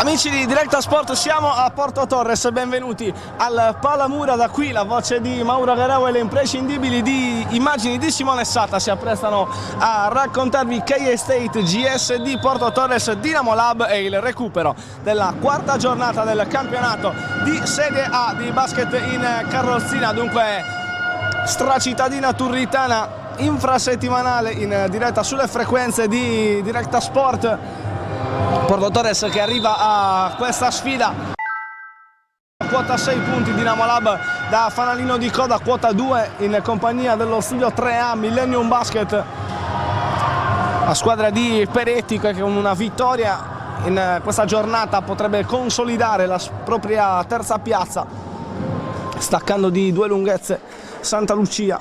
Amici di Directa Sport, siamo a Porto Torres, benvenuti al Palamura. Da qui la voce di Mauro Garau e le imprescindibili di immagini di Simone Satta si apprestano a raccontarvi K-State GSD Porto Torres Dinamo Lab e il recupero della quarta giornata del campionato di Serie A di basket in carrozzina. Dunque stracittadina turritana infrasettimanale in diretta sulle frequenze di Directa Sport. Porto Torres che arriva a questa sfida, quota 6 punti, Dinamo Lab da fanalino di coda, quota 2 in compagnia dello studio 3A Millennium Basket, la squadra di Peretti che con una vittoria in questa giornata potrebbe consolidare la propria terza piazza, staccando di 2 lunghezze Santa Lucia.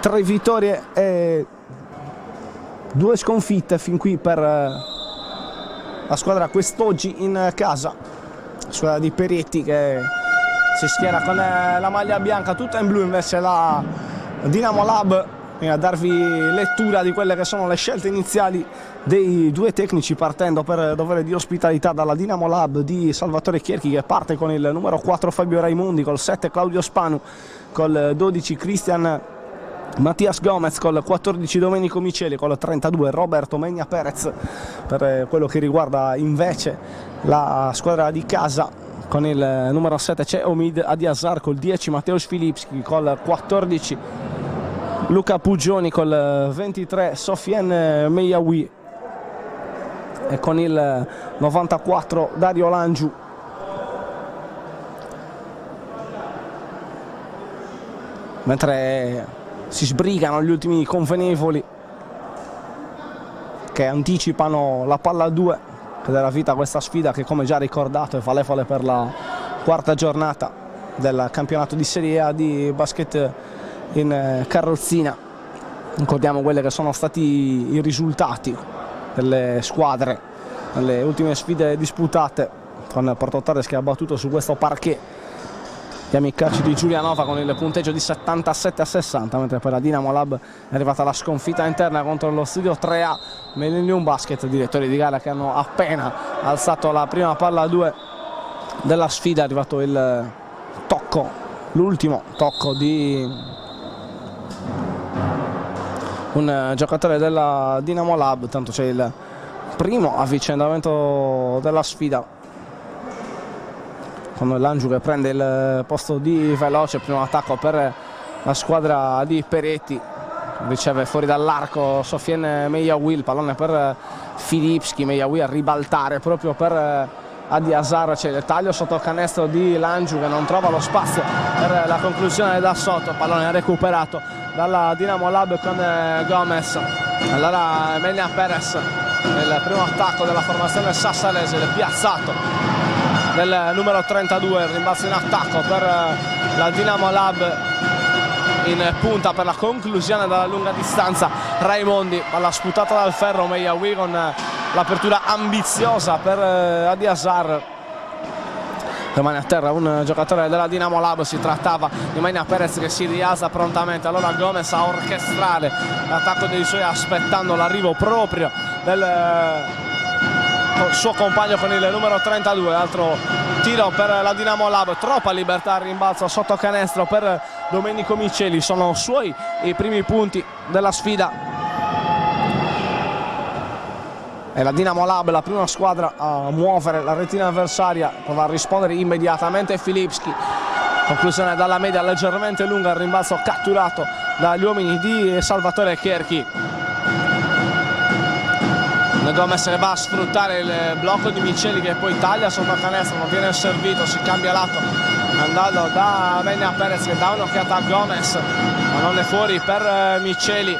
3 vittorie e 2 sconfitte fin qui per la squadra quest'oggi in casa, la squadra di Peretti che si schiera con la maglia bianca, tutta in blu invece la Dinamo Lab, a darvi lettura di quelle che sono le scelte iniziali dei 2 tecnici, partendo per dovere di ospitalità dalla Dinamo Lab di Salvatore Chierchi, che parte con il numero 4 Fabio Raimondi, col 7 Claudio Spanu, col 12 Cristian Mattias Gomez, col 14 Domenico Miceli, col 32 Roberto Megna Perez. Per quello che riguarda invece la squadra di casa, con il numero 7 c'è Omid Adiasar, col 10 Mateusz Filipski, col 14 Luca Pugioni, col 23 Sofiane Meyawi e con il 94 Dario Langiu. Mentre si sbrigano gli ultimi convenevoli che anticipano la palla 2 che darà vita a questa sfida che, come già ricordato, è valevole per la quarta giornata del campionato di Serie A di basket in carrozzina. Ricordiamo quelli che sono stati i risultati delle squadre nelle ultime sfide disputate, con Porto Torres che ha battuto su questo parquet gli amici di Giulianova con il punteggio di 77-60, mentre per la Dinamo Lab è arrivata la sconfitta interna contro lo studio 3A Millennium Basket, direttori di gara che hanno appena alzato la prima palla 2 della sfida. È arrivato il tocco, l'ultimo tocco di un giocatore della Dinamo Lab, tanto c'è il primo avvicendamento della sfida, con Langiu che prende il posto di veloce. Primo attacco per la squadra di Peretti, riceve fuori dall'arco Sofiane Meyawi, il pallone per Filipski, Meyawi a ribaltare proprio per Adiasar, c'è il taglio sotto canestro di Langiu che non trova lo spazio per la conclusione da sotto, pallone recuperato dalla Dinamo Lab con Gomez. Allora Megna Perez, il primo attacco della formazione sassalese, il piazzato del numero 32, il rimbalzo in attacco per la Dinamo Lab, in punta per la conclusione dalla lunga distanza Raimondi, palla sputata dal ferro. Meyawi con l'apertura ambiziosa per Adiasar, rimane a terra un giocatore della Dinamo Lab. Si trattava di Megna Perez che si rialza prontamente, allora Gomez a orchestrare l'attacco dei suoi, aspettando l'arrivo proprio del suo compagno con il numero 32. Altro tiro per la Dinamo Lab, troppa libertà al rimbalzo sotto canestro per Domenico Miceli, sono suoi i primi punti della sfida. E la Dinamo Lab, la prima squadra a muovere la retina avversaria, va a rispondere immediatamente Filipski. Conclusione dalla media leggermente lunga, il rimbalzo catturato dagli uomini di Salvatore Chierchi. Gomez che va a sfruttare il blocco di Miceli che poi taglia sotto canestro, non viene servito, si cambia lato andando da Megna Perez che dà un'occhiata a Gomez, ma non è fuori per Miceli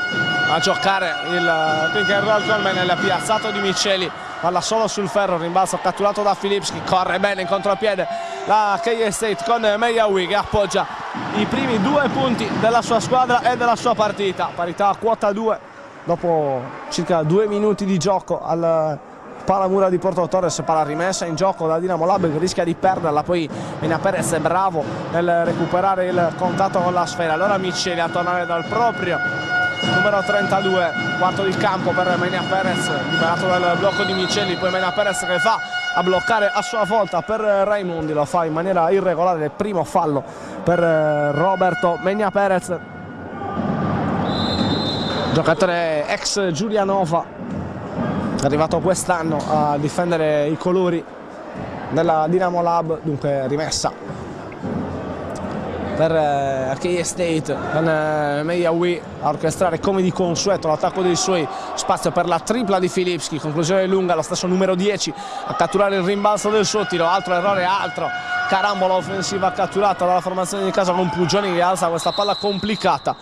a giocare il pick and roll con nel piazzato di Miceli, palla solo sul ferro, rimbalzo catturato da Filipski, corre bene in contropiede la K-State con Meyawi che appoggia i primi 2 punti della sua squadra e della sua partita, parità a quota 2 dopo circa 2 minuti di gioco al Palamura di Porto Torres. Palla rimessa in gioco da Dinamo Lab che rischia di perderla, poi Megna Perez è bravo nel recuperare il contatto con la sfera, allora Miceli a tornare dal proprio numero 32, quarto di campo per Megna Perez, liberato dal blocco di Miceli, poi Megna Perez che fa a bloccare a sua volta per Raimondi, lo fa in maniera irregolare, il primo fallo per Roberto Menia Perez, giocatore ex Giulianova, arrivato quest'anno a difendere i colori della Dinamo Lab. Dunque rimessa per K State con Mejawi a orchestrare come di consueto l'attacco dei suoi, spazio per la tripla di Filipski, conclusione lunga, lo stesso numero 10 a catturare il rimbalzo del suo tiro, altro errore, altro carambola offensiva catturata dalla formazione di casa con Pugioni che alza questa palla complicata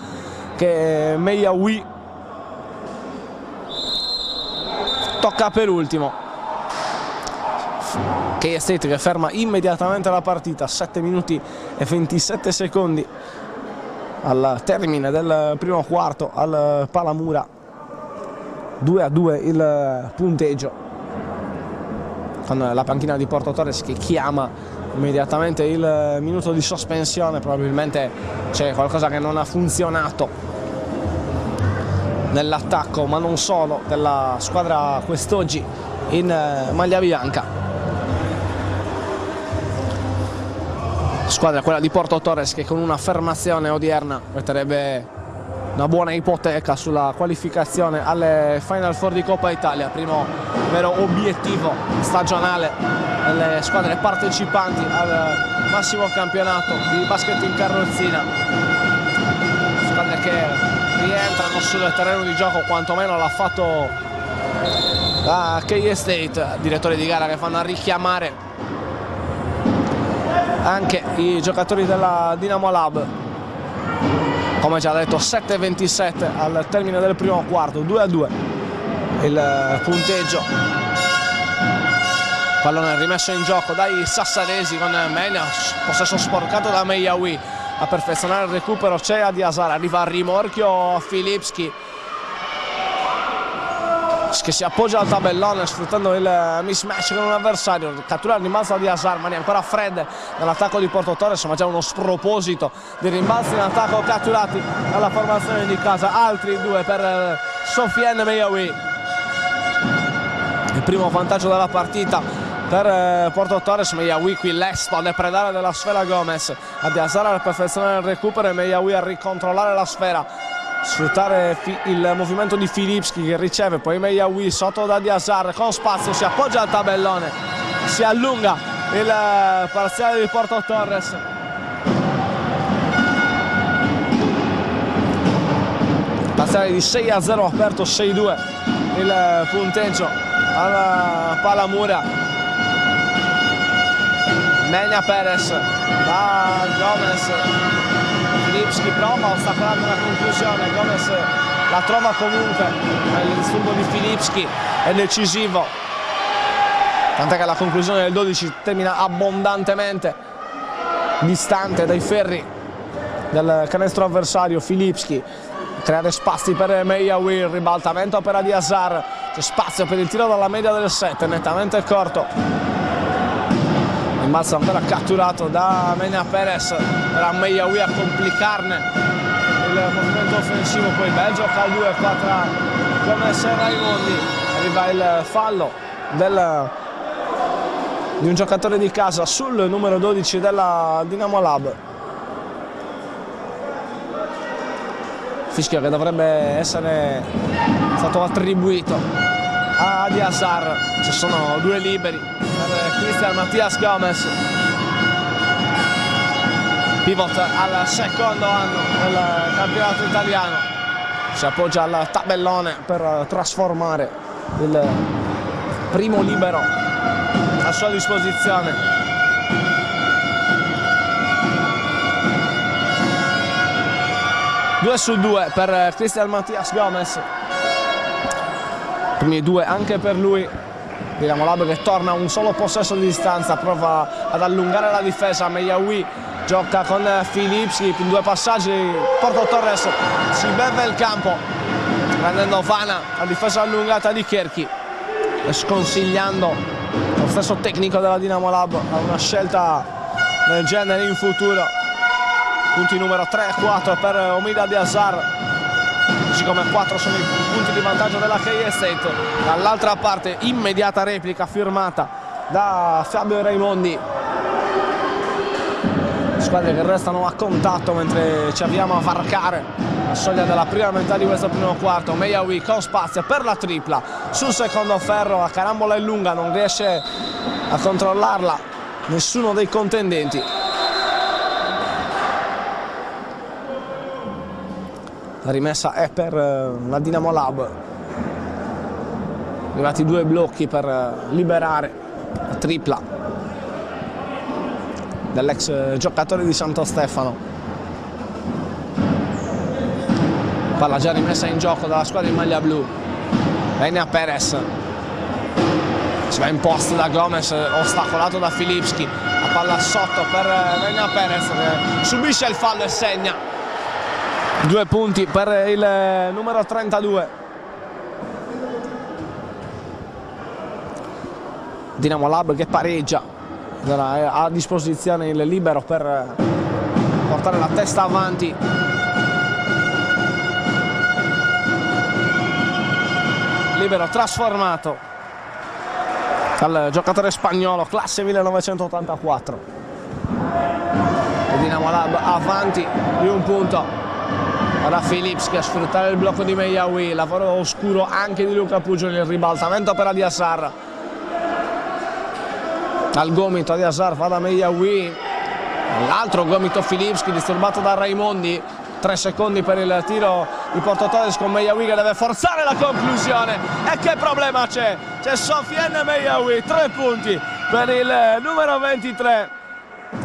che Mejawi tocca per ultimo. K State che ferma immediatamente la partita, 7 minuti e 27 secondi al termine del primo quarto al Palamura, 2-2 il punteggio, con la panchina di Porto Torres che chiama immediatamente il minuto di sospensione. Probabilmente c'è qualcosa che non ha funzionato nell'attacco, ma non solo, della squadra quest'oggi in maglia bianca. Squadra quella di Porto Torres che con una fermazione odierna metterebbe una buona ipoteca sulla qualificazione alle Final Four di Coppa Italia, primo vero obiettivo stagionale delle squadre partecipanti al massimo campionato di basket in carrozzina. Squadre che rientrano sul terreno di gioco, quantomeno l'ha fatto da K State, direttori di gara che fanno a richiamare anche i giocatori della Dinamo Lab. Come già detto, 7-27 al termine del primo quarto, 2-2 il punteggio. Pallone rimesso in gioco dai sassaresi con Menia, possesso sporcato da Mejawi, a perfezionare il recupero c'è Adiasar, arriva a rimorchio Filipski che si appoggia al tabellone sfruttando il mismatch con un avversario, cattura il rimbalzo di Asar, mani ancora fredde nell'attacco di Porto Torres, ma c'è uno sproposito di rimbalzi in attacco catturati dalla formazione di casa, altri due per Sofiane Mejawi. Il primo vantaggio della partita per Porto Torres. Mejawi qui lesto a depredare della sfera Gomez, Adiasar a perfezionare il recupero e Mejawi a ricontrollare la sfera, sfruttare il movimento di Filipski che riceve, poi Mejawi sotto da Adiasar con spazio, si appoggia al tabellone, si allunga il parziale di Porto Torres. Parziale di 6-0 aperto, 6-2 il punteggio alla Palamura. Menia Perez da Gomez, Filipski prova a ostacolare la conclusione, Gomez la trova comunque, il disturbo di Filipski è decisivo, tant'è che la conclusione del 12 termina abbondantemente distante dai ferri del canestro avversario. Filipski creare spazi per Mejawi, il ribaltamento per Adiasar, c'è spazio per il tiro dalla media del set, nettamente corto. Rimbalzo ancora catturato da Menia Perez, era Mejawi a complicarne il movimento offensivo, poi bel gioco al 2 qua tra Gomez e Raimondi, arriva il fallo di un giocatore di casa sul numero 12 della Dinamo Lab. Fischio che dovrebbe essere stato attribuito a Adiasar, ci sono due liberi per Cristian Mattias Gomez, pivot al secondo anno del campionato italiano, si appoggia al tabellone per trasformare il primo libero a sua disposizione. Due su due per Cristian Mattias Gomez, primi due anche per lui. Dinamo Lab che torna a un solo possesso di distanza, prova ad allungare la difesa, Mejawi gioca con Filipski, in due passaggi Porto Torres si beve il campo, rendendo vana la difesa allungata di Cherchi e sconsigliando lo stesso tecnico della Dinamo Lab a una scelta del genere in futuro. Punti numero 3 e 4 per Omid Adiasar, così come 4 sono i punti di vantaggio della K State. Dall'altra parte immediata replica firmata da Fabio Raimondi. Squadre che restano a contatto mentre ci avviamo a varcare la soglia della prima metà di questo primo quarto. Mejawi con spazio per la tripla sul secondo ferro, la carambola è lunga, non riesce a controllarla nessuno dei contendenti. La rimessa è per la Dinamo Lab. Arrivati 2 blocchi per liberare la tripla dell'ex giocatore di Santo Stefano. Palla già rimessa in gioco dalla squadra in maglia blu. Venia Perez, si va in post da Gomez, ostacolato da Filipski. La palla sotto per Venia Perez, che subisce il fallo e segna. 2 punti per il numero 32. Dinamo Lab che pareggia. Ha a disposizione il libero per portare la testa avanti. Libero trasformato dal giocatore spagnolo, classe 1984. Il Dinamo Lab avanti di 1 punto. Ora Phillips che a sfruttare il blocco di Mejawi, lavoro oscuro anche di Luca Pugioli, il ribaltamento per Adiasar. Al gomito Adiasar fa da Mejawi, l'altro gomito Filipski disturbato da Raimondi. 3 secondi per il tiro di Porto Torres con Mejawi che deve forzare la conclusione. E che problema c'è? C'è Sofiane Mejawi, 3 punti per il numero 23,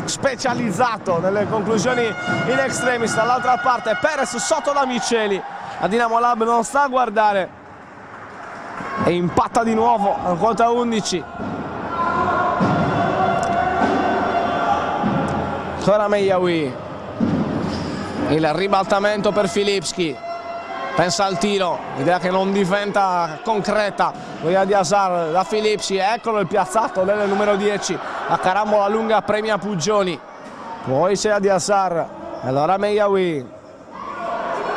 specializzato nelle conclusioni in extremis. Dall'altra parte Perez sotto da Miceli. La Dinamo Lab non sta a guardare e impatta di nuovo a quota 11. Ancora Mejawi, il ribaltamento per Filipski, pensa al tiro, idea che non diventa concreta. Via di Azar da Filipski, eccolo il piazzato del numero 10, la carambola lunga premia Pugioni, poi c'è di Azar, allora Mejawi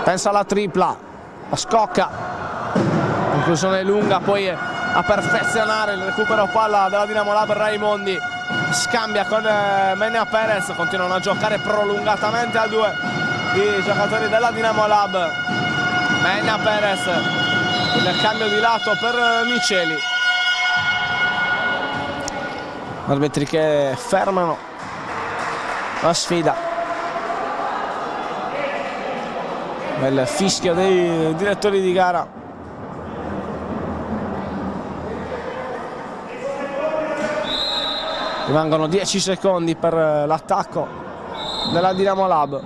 pensa alla tripla, la scocca, conclusione lunga, poi a perfezionare il recupero palla della Dinamo Lab. Raimondi scambia con Venia Perez, continuano a giocare prolungatamente a 2 i giocatori della Dinamo Lab. Venia Perez, il cambio di lato per Miceli. Arbitri che fermano la sfida. Bel fischio dei direttori di gara. Rimangono 10 secondi per l'attacco della Dinamo Lab.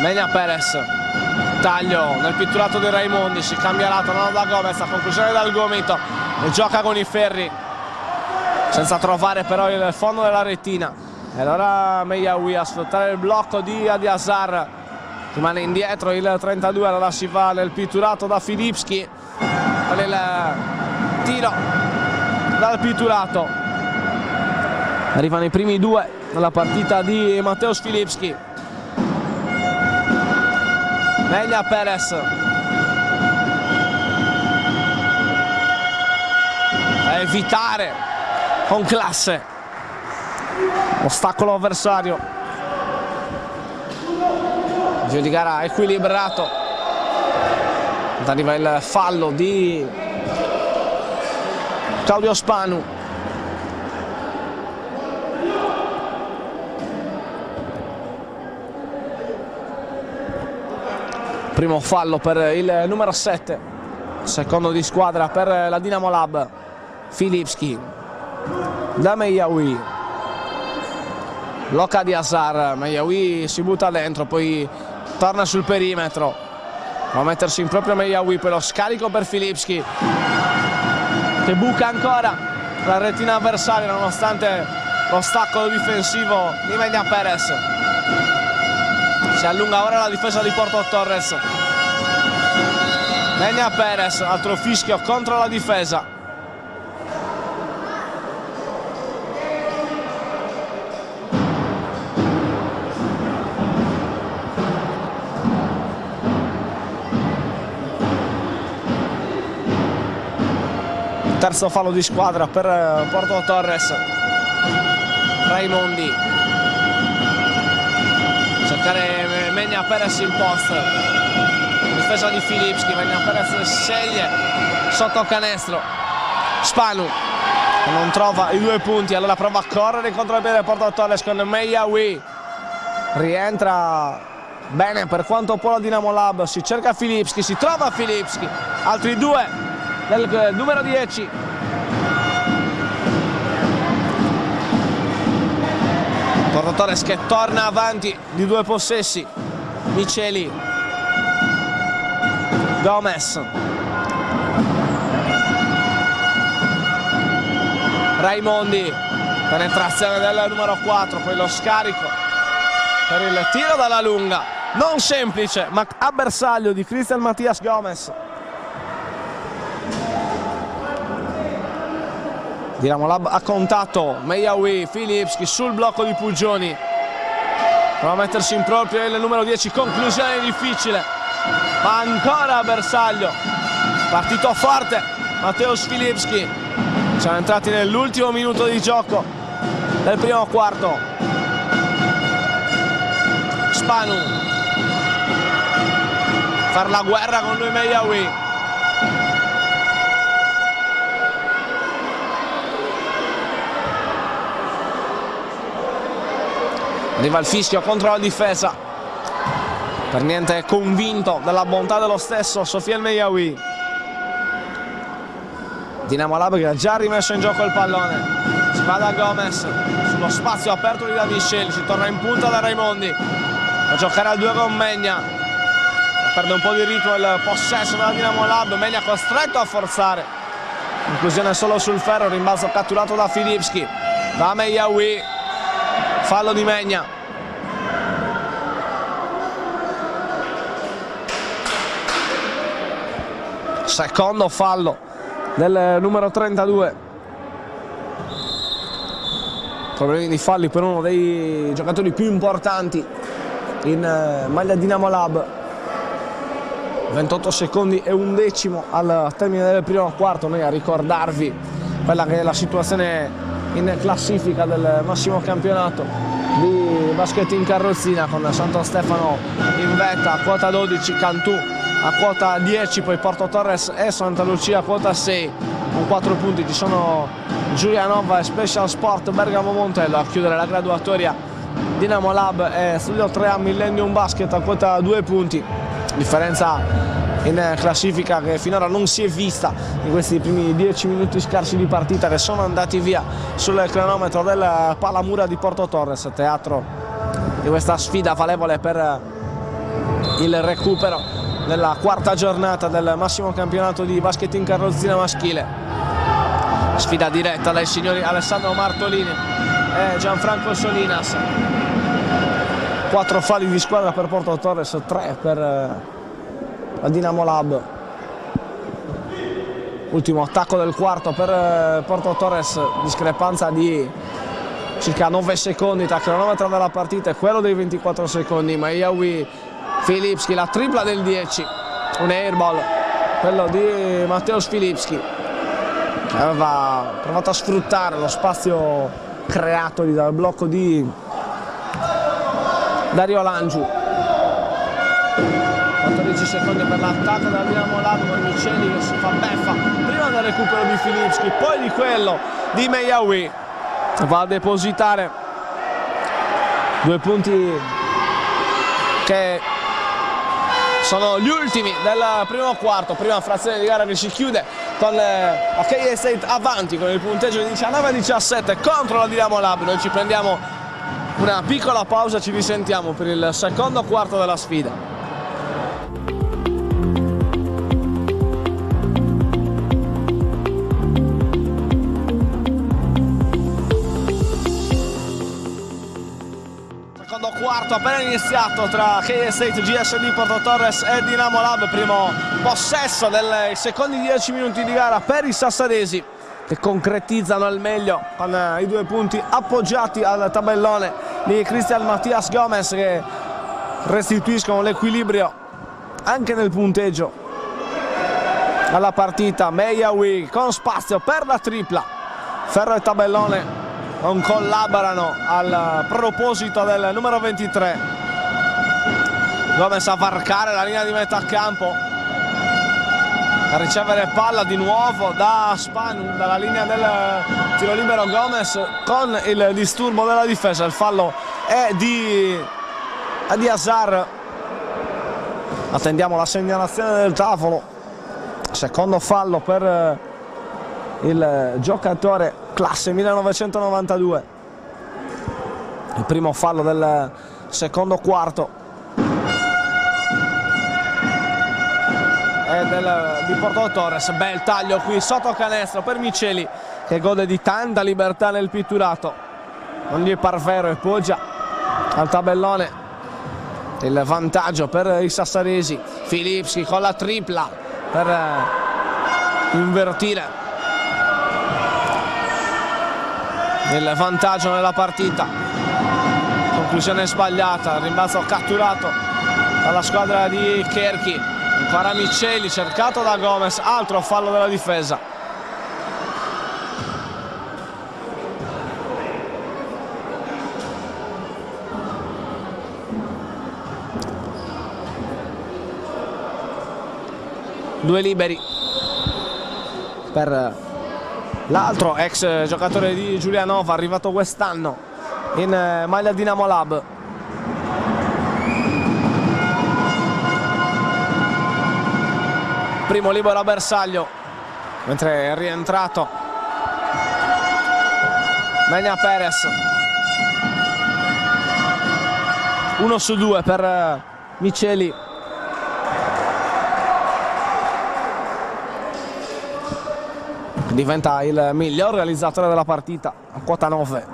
Venia Perez, taglio nel pitturato di Raimondi, si cambia lato, non da Gomez, a conclusione dal gomito e gioca con i ferri senza trovare però il fondo della rettina. E allora Mejawi a sfruttare il blocco di Adiasar, rimane indietro il 32, allora si va nel pitturato da Filipski per il tiro dal pitturato. Arrivano i primi 2 nella partita di Mateusz Filipski. Venia Perez, a evitare con classe ostacolo avversario. Giro di gara equilibrato. Arriva il fallo di Claudio Spanu. Primo fallo per il numero 7, secondo di squadra per la Dinamo Lab. Filipski da Mejawi, blocca di Azar, Mejawi si butta dentro, poi torna sul perimetro, va a mettersi in proprio Mejawi, poi lo scarico per Filipski che buca ancora la retina avversaria nonostante l'ostacolo difensivo di Venia Perez. Si allunga ora la difesa di Porto Torres. Venia Perez, altro fischio contro la difesa. terzo fallo di squadra per Porto Torres. Raimondi, cercare Menia Perez in post, difesa di Filipski, Menia Perez sceglie sotto canestro, Spanu non trova i 2 punti, allora prova a correre contro il piede Porto Torres con Meyawi, rientra bene per quanto può la Dinamo Lab, si cerca Filipski, si trova Filipski, altri 2 del numero 10. Porto Torres che torna avanti di 2 possessi, Miceli, Gomez, Raimondi, penetrazione del numero 4, poi lo scarico per il tiro dalla lunga, non semplice ma a bersaglio di Cristian Mattias Gomez. Dinamo Lab a contatto, Meyawi, Filipski sul blocco di Pugioni, prova a mettersi in proprio il numero 10, conclusione difficile, ma ancora a bersaglio, partito forte Mateusz Filipski. Siamo entrati nell'ultimo minuto di gioco del primo quarto. Spanu, far la guerra con lui Meyawi, arriva il fischio contro la difesa, per niente convinto della bontà dello stesso Sofiel Meyawi. Dinamo Lab che ha già rimesso in gioco il pallone, si va da Gomez sullo spazio aperto di Daviscelli, si torna in punta da Raimondi, a giocare al 2 con Menia, perde un po' di ritmo il possesso della Dinamo Lab, Menia costretto a forzare, inclusione solo sul ferro, rimbalzo catturato da Filipski, da Meyawi, fallo di Menia. Secondo fallo del numero 32. Problemi di falli per uno dei giocatori più importanti in maglia Dinamo Lab. 28 secondi e 1/10 al termine del primo quarto. Noi a ricordarvi quella che è la situazione in classifica del massimo campionato di basket in carrozzina, con Santo Stefano in vetta a quota 12, Cantù a quota 10, poi Porto Torres e Santa Lucia a quota 6 con 4 punti. Ci sono Giulianova e Special Sport Bergamo Montello a chiudere la graduatoria. Dinamo Lab e Studio 3A Millennium Basket a quota 2 punti, differenza in classifica che finora non si è vista in questi primi 10 minuti scarsi di partita che sono andati via sul cronometro del Palamura di Porto Torres, teatro di questa sfida valevole per il recupero nella quarta giornata del massimo campionato di basket in carrozzina maschile. Sfida diretta dai signori Alessandro Martolini e Gianfranco Solinas. 4 falli di squadra per Porto Torres, 3 per la Dinamo Lab. Ultimo attacco del quarto per Porto Torres, discrepanza di circa 9 secondi tra cronometro della partita e quello dei 24 secondi. Meyawi, Filipski, la tripla del 10, un airball, quello di Mateusz Filipski, che aveva provato a sfruttare lo spazio creato dal blocco di Dario Langiu. 14 secondi per l'attacco della Dinamo Lab con Miceli che si fa beffa prima del recupero di Filipski, poi di quello di Meyawi, va a depositare 2 punti che sono gli ultimi del primo quarto, prima frazione di gara che si chiude con la KS State avanti con il punteggio di 19-17 contro la Dinamo Lab. Noi ci prendiamo una piccola pausa, ci risentiamo per il secondo quarto della sfida. Quarto appena iniziato tra KS State, GSD, Porto Torres e Dinamo Lab. Primo possesso dei secondi 10 minuti di gara per i sassanesi, che concretizzano al meglio con i 2 punti appoggiati al tabellone di Cristian Mattias Gomez, che restituiscono l'equilibrio anche nel punteggio alla partita. Mejawi con spazio per la tripla. Ferro e tabellone non collaborano al proposito del numero 23. Gomez a varcare la linea di metà campo, a ricevere palla di nuovo da Spanu, dalla linea del tiro libero. Gomez con il disturbo della difesa. Il fallo è di Adiasar. Attendiamo la segnalazione del tavolo. Secondo fallo per il giocatore classe 1992. Il primo fallo del secondo quarto è di Porto Torres. Bel taglio qui sotto canestro per Miceli, che gode di tanta libertà nel pitturato. Non gli par vero e poggia al tabellone. Il vantaggio per i sassaresi. Filipski con la tripla per invertire il vantaggio nella partita. Conclusione sbagliata, rimbalzo catturato dalla squadra di Cherchi. Ancora Miceli cercato da Gomez, altro fallo della difesa. Due liberi per l'altro ex giocatore di Giulianova, arrivato quest'anno in maglia Dinamo Lab. Primo libero a bersaglio, mentre è rientrato Menia Perez. 1 su 2 per Miceli. Diventa il miglior realizzatore della partita a quota 9.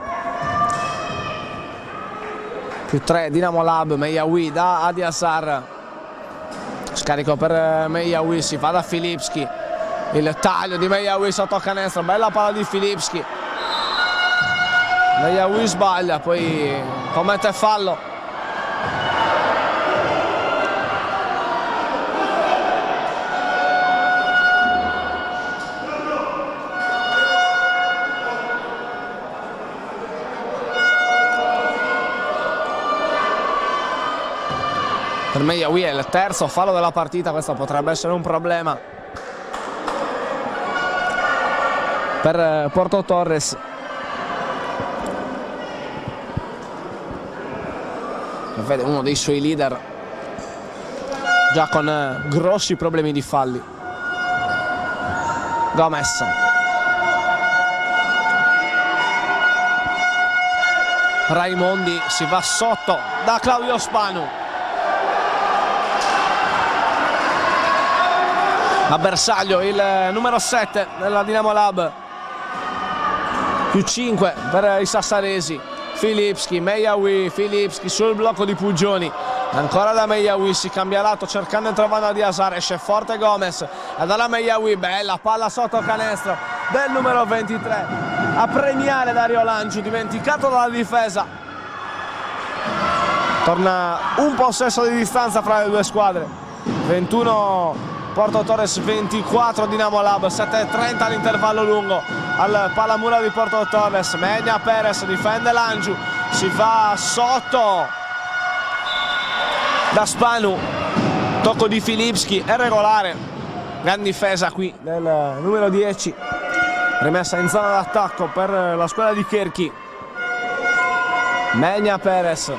Più 3 Dinamo Lab. Mejawi da Adiasar. Scarico per Mejawi, si fa da Filipski. Il taglio di Mejawi sotto canestro, bella palla di Filipski. Mejawi sbaglia, poi commette fallo. Per Mejawi è il terzo fallo della partita, questo potrebbe essere un problema per Porto Torres. Vede uno dei suoi leader già con grossi problemi di falli. Gomez. Raimondi si va sotto da Claudio Spanu. A bersaglio il numero 7 della Dinamo Lab. Più 5 per i sassaresi. Filipski, Mejawi, Filipski sul blocco di Puggioni. Ancora da Mejawi, si cambia lato cercando e trovando Adiasar. Esce forte Gomez. E dalla Mejawi, bella palla sotto canestro del numero 23. A premiare Dario Lanciu, dimenticato dalla difesa. Torna un possesso di distanza fra le due squadre. 21 Porto Torres, 24 Dinamo Lab. 7:30 all'intervallo lungo al Palamura di Porto Torres. Menia Perez difende Lanciu, si va sotto da Spanu. Tocco di Filipski, è regolare. Gran difesa qui del numero 10. Rimessa in zona d'attacco per la squadra di Cherchi. Menia Perez.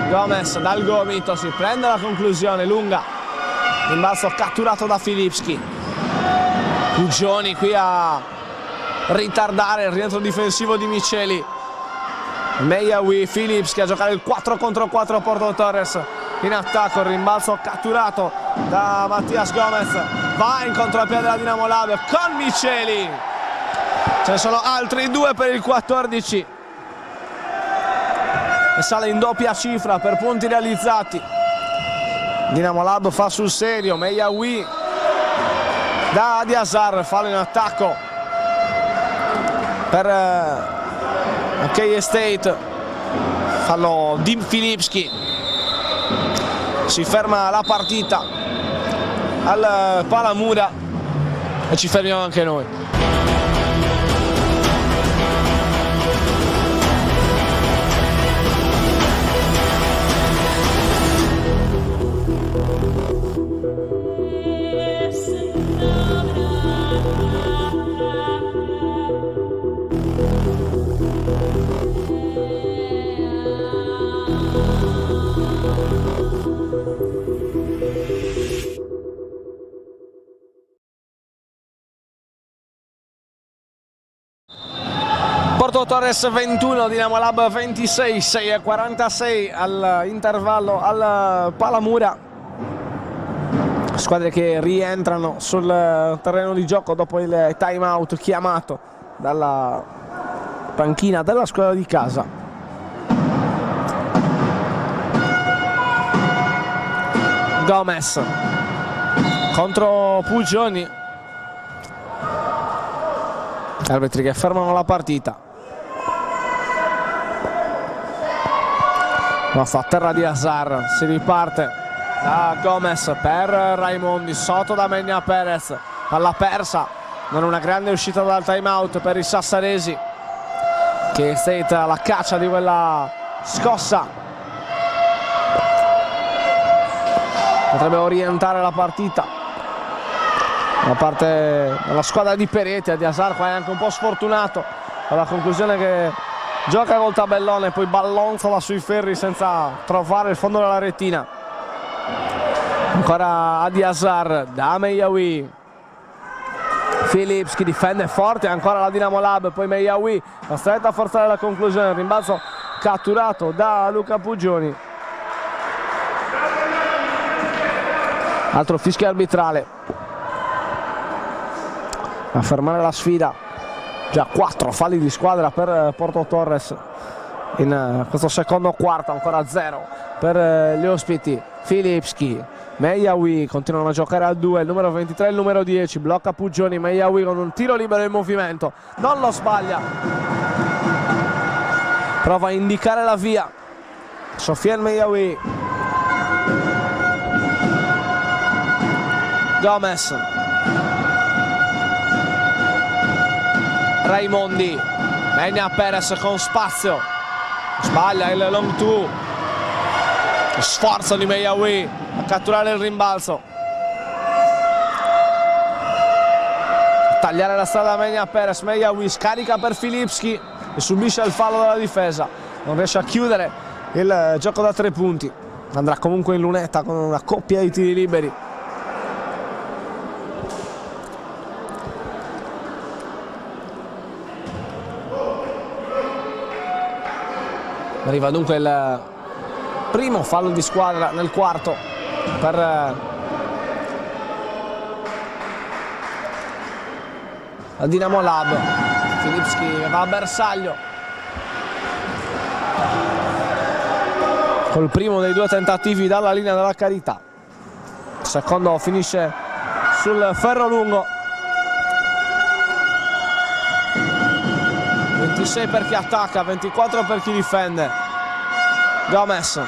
Gomez dal gomito, si prende la conclusione lunga. Rimbalzo catturato da Filipski. Puggioni qui a ritardare il rientro difensivo di Miceli. Mejawi, Filipski a giocare il 4 contro 4 Porto Torres in attacco. Il rimbalzo catturato da Mattias Gomez. Va in contropiede della Dinamo Lab con Miceli. Ce ne sono altri due per il 14 e sale in doppia cifra per punti realizzati. Dinamo Lab fa sul serio. Mejawi da Adiasar, fallo in attacco per K State, fallo di Filipski. Si ferma la partita al Palamura. e ci fermiamo anche noi. Porto Torres 21, Dinamo Lab 26, 6:46 all'intervallo al Palamura. Squadre che rientrano sul terreno di gioco dopo il time out chiamato dalla panchina della squadra di casa. Gomez contro Pugioni. Arbitri che fermano la partita. Nostra terra di Azar, si riparte da Gomez per Raimondi, sotto da Menia Perez, palla persa, non una grande uscita dal time out per i sassaresi che è stata alla caccia di quella scossa, potrebbe orientare la partita da parte della squadra di Peretti. Di Azar qua è anche un po' sfortunato con la conclusione che gioca col tabellone e poi ballonzola sui ferri senza trovare il fondo della rettina. Ancora Adi Azar da Meyawi. Filipski difende forte, ancora la Dinamo Lab, poi Meyawi la stretta a forzare la conclusione, il rimbalzo catturato da Luca Pugioni. Altro fischio arbitrale a fermare la sfida. Già 4 falli di squadra per Porto Torres in questo secondo quarto, ancora 0 per gli ospiti. Filipski, Meyawi continuano a giocare a 2, il numero 23 e il numero 10, blocca Pugioni, Meyawi con un tiro libero in movimento, non lo sbaglia, prova a indicare la via Sofiane Meyawi. Gomez, Raimondi, Menia Perez con spazio, sbaglia il long two, sforzo di Meyawi a catturare il rimbalzo, tagliare la strada a Menia Perez. Meyawi scarica per Filipski e subisce il fallo della difesa, non riesce a chiudere il gioco da 3 punti, andrà comunque in lunetta con una coppia di tiri liberi. Arriva dunque il primo fallo di squadra nel quarto per la Dinamo Lab. Filipski va a bersaglio col primo dei 2 tentativi dalla linea della carità. Il secondo finisce sul ferro lungo. 26 per chi attacca, 24 per chi difende. Gomez.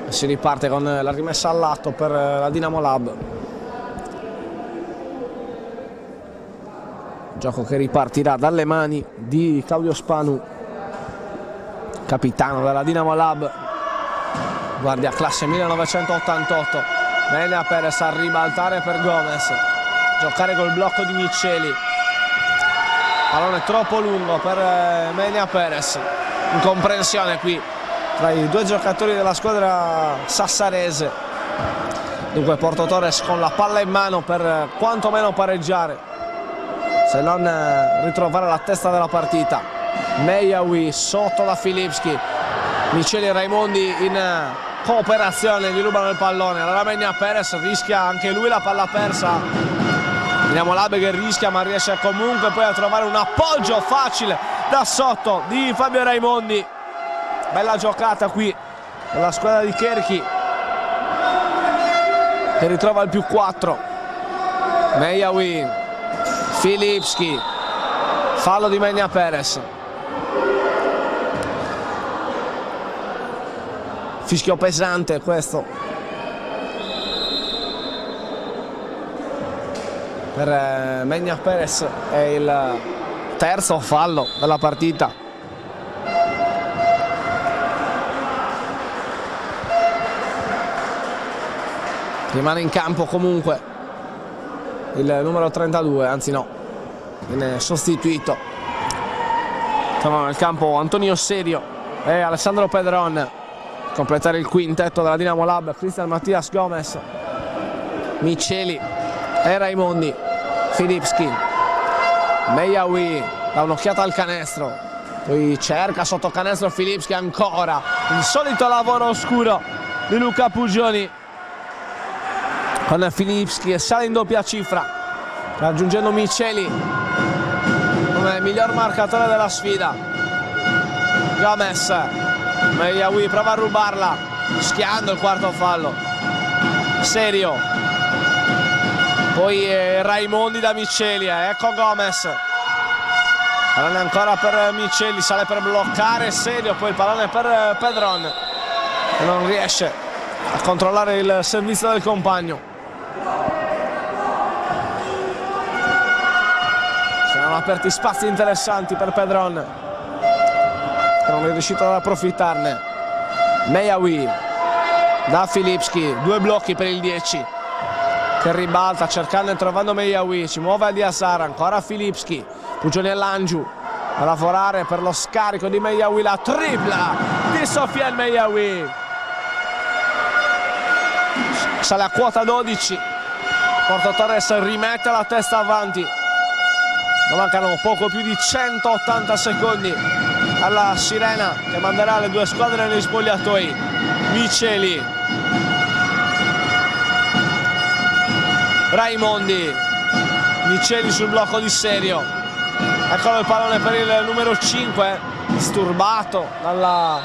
Si riparte con la rimessa al lato per la Dinamo Lab. Gioco che ripartirà dalle mani di Claudio Spanu, capitano della Dinamo Lab, guardia classe 1988. Menia Perez a ribaltare per Gomez, giocare col blocco di Micheli, pallone troppo lungo per Menia Perez, incomprensione qui tra i 2 giocatori della squadra sassarese. Dunque Porto Torres con la palla in mano per quantomeno pareggiare, se non ritrovare la testa della partita. Meyawi sotto da Filipski, Micheli e Raimondi in cooperazione gli rubano il pallone. Allora Menia Perez rischia anche lui la palla persa. Dinamo Lab che rischia ma riesce comunque poi a trovare un appoggio facile da sotto di Fabio Raimondi. Bella giocata qui della squadra di Cherchi che ritrova il +4. Mejawi, Filipski, fallo di Menia Perez. Fischio pesante questo per Menia Perez, è il terzo fallo della partita. Rimane in campo comunque il numero 32, anzi no, viene sostituito. Sono nel campo Antonio Serio e Alessandro Pedron. Completare il quintetto della Dinamo Lab: Cristian Mattias Gomez, Miceli e Raimondi. Filipski, Mejawi dà un'occhiata al canestro, poi cerca sotto canestro Filipski ancora. Il solito lavoro oscuro di Luca Pugioni con Filipski che sale in doppia cifra, raggiungendo Miceli come miglior marcatore della sfida. Gomez, Mejawi prova a rubarla, schiando il quarto fallo. Serio, poi Raimondi da Miceli, ecco Gomez, pallone ancora per Miceli, sale per bloccare Serio, poi il pallone per Pedron che non riesce a controllare il servizio del compagno. Si erano aperti spazi interessanti per Pedron, non è riuscito ad approfittarne. Mejawi da Filipski, due blocchi per il 10 che ribalta cercando e trovando Mejawi, si muove Adiasar, ancora Filipski, Pugioni e Langiu a lavorare per lo scarico di Mejawi, la tripla di Sofiane Mejawi, sale a quota 12. Porto Torres rimette la testa avanti, non mancano poco più di 180 secondi alla sirena che manderà le due squadre negli spogliatoi. Miceli, Raimondi, Miceli sul blocco di Serio, eccolo il pallone per il numero 5, disturbato dalla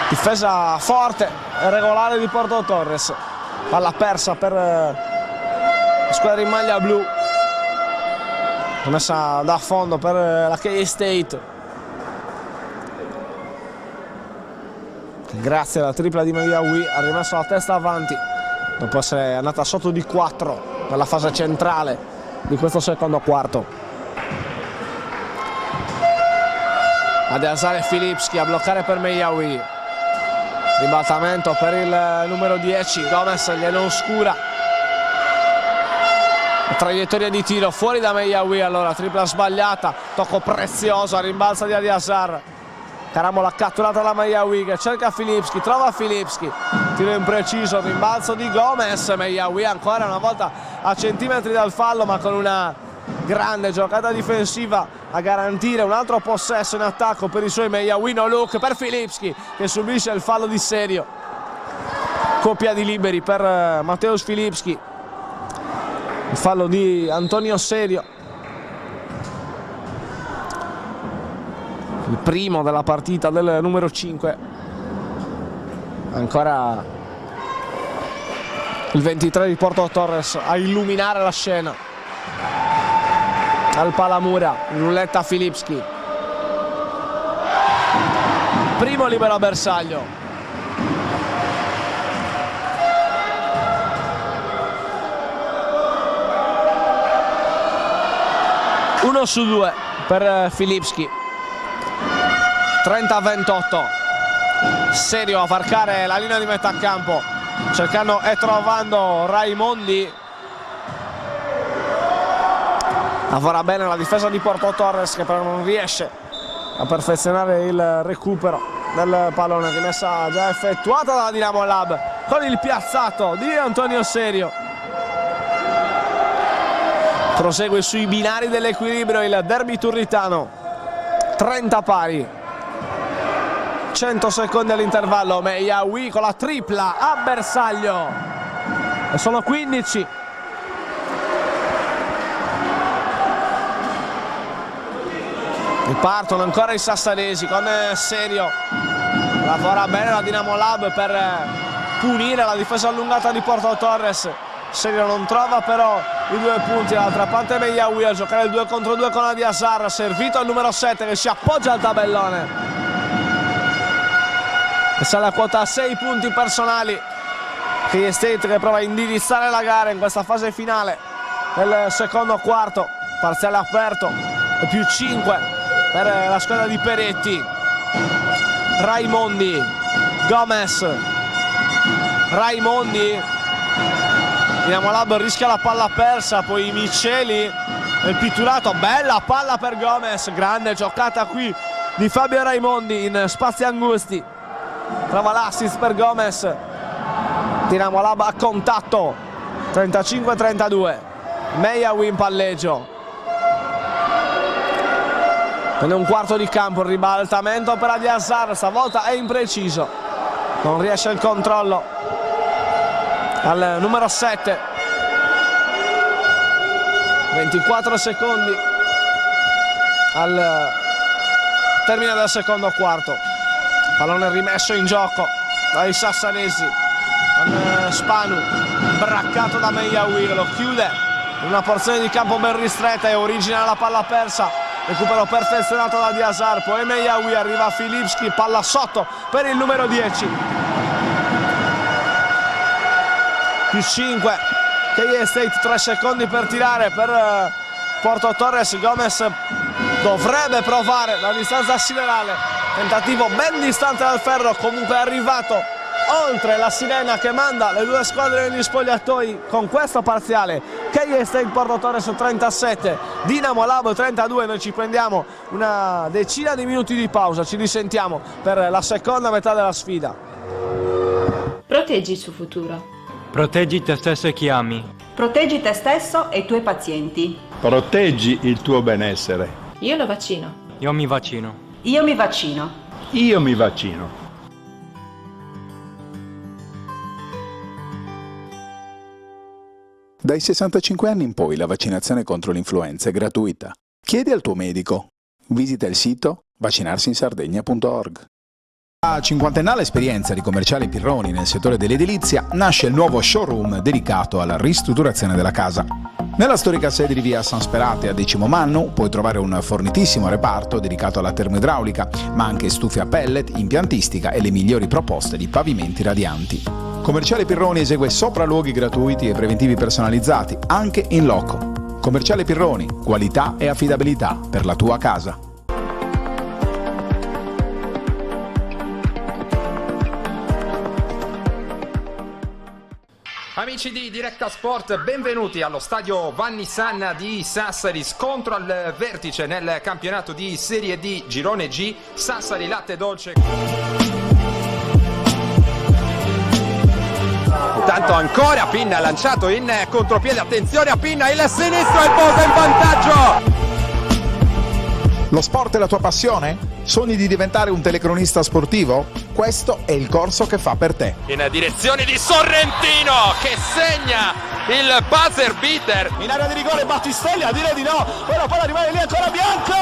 difesa forte e regolare di Porto Torres. Palla persa per la squadra in maglia blu, messa da fondo per la K-State. Grazie alla tripla di Mejawi ha rimesso la testa avanti dopo essere andata sotto di 4 nella fase centrale di questo secondo quarto. Adiasar e Filipski a bloccare per Mejawi, ribaltamento per il numero 10, Gomez gliene oscura la traiettoria di tiro fuori da Mejawi, allora tripla sbagliata, tocco prezioso a rimbalzo di Adiasar. Caramola catturata da Mejawi che cerca Filipski, trova Filipski, tiro impreciso, rimbalzo di Gomez. Mejawi ancora una volta a centimetri dal fallo, ma con una grande giocata difensiva a garantire un altro possesso in attacco per i suoi. Mejawi no look per Filipski che subisce il fallo di Serio. Coppia di liberi per Mateusz Filipski, il fallo di Antonio Serio, il primo della partita del numero 5. Ancora il 23 di Porto Torres a illuminare la scena. Al Palamura, Lulletta Filipski, primo libero a bersaglio. Uno su 2 per Filipski. 30-28, Serio a varcare la linea di metà campo, cercando e trovando Raimondi. Lavora bene la difesa di Porto Torres che però non riesce a perfezionare il recupero del pallone, rimessa già effettuata dalla Dinamo Lab con il piazzato di Antonio Serio. Prosegue sui binari dell'equilibrio il derby turritano, 30 pari, 100 secondi all'intervallo. Mejawi con la tripla a bersaglio e sono 15. Ripartono ancora i sassanesi con Serio, lavora bene la Dinamo Lab per punire la difesa allungata di Porto Torres. Serio non trova però i 2 punti. Dall'altra parte Megliaoui a giocare il 2 contro 2 con Adiasar, servito al numero 7 che si appoggia al tabellone e sale a quota 6 punti personali. K-State che prova a indirizzare la gara in questa fase finale del secondo quarto, parziale aperto e più 5 per la squadra di Peretti. Raimondi, Gomez, Raimondi, Dinamo Lab rischia la palla persa, poi Miceli nel pitturato, bella palla per Gomez, grande giocata qui di Fabio Raimondi in spazi angusti, trova l'assist per Gomez. Dinamo Lab a contatto, 35-32, Megliaoui in palleggio, prende un quarto di campo, il ribaltamento per Adiasar, stavolta è impreciso, non riesce il controllo al numero 7. 24 secondi al termine del secondo quarto, pallone rimesso in gioco dai sassanesi con Spanu, braccato da Megliaoui, lo chiude in una porzione di campo ben ristretta e origina la palla persa, recupero perfezionato da Adiasar, poi Megliaoui, arriva Filipski, palla sotto per il numero 10. Più 5, K-State 3 secondi per tirare per Porto Torres. Gomez dovrebbe provare la distanza siderale, tentativo ben distante dal ferro, comunque è arrivato oltre la sirena che manda le due squadre negli spogliatoi con questo parziale. K-State Porto Torres 37, Dinamo Lab 32. Noi ci prendiamo una decina di minuti di pausa, ci risentiamo per la seconda metà della sfida. Proteggi il suo futuro. Proteggi te stesso e chi ami. Proteggi te stesso e i tuoi pazienti. Proteggi il tuo benessere. Io lo vaccino. Io mi vaccino. Io mi vaccino. Io mi vaccino. Dai 65 anni in poi la vaccinazione contro l'influenza è gratuita. Chiedi al tuo medico. Visita il sito vaccinarsiinsardegna.org. La cinquantennale esperienza di Commerciale Pirroni nel settore dell'edilizia nasce il nuovo showroom dedicato alla ristrutturazione della casa. Nella storica sede di via San Sperate a Decimo Mannu puoi trovare un fornitissimo reparto dedicato alla termoidraulica, ma anche stufe a pellet, impiantistica e le migliori proposte di pavimenti radianti. Commerciale Pirroni esegue sopralluoghi gratuiti e preventivi personalizzati, anche in loco. Commerciale Pirroni, qualità e affidabilità per la tua casa. Amici di Directa Sport, benvenuti allo stadio Vanni Sanna di Sassari, scontro al vertice nel campionato di Serie D Girone G, Sassari Latte Dolce. Intanto ancora Pinna lanciato in contropiede, attenzione a Pinna, il sinistro e Bosa in vantaggio! Lo sport è la tua passione? Sogni di diventare un telecronista sportivo? Questo è il corso che fa per te. In direzione di Sorrentino che segna il buzzer beater. In area di rigore Battistelli, a dire di no, ora poi rimane lì ancora Bianco!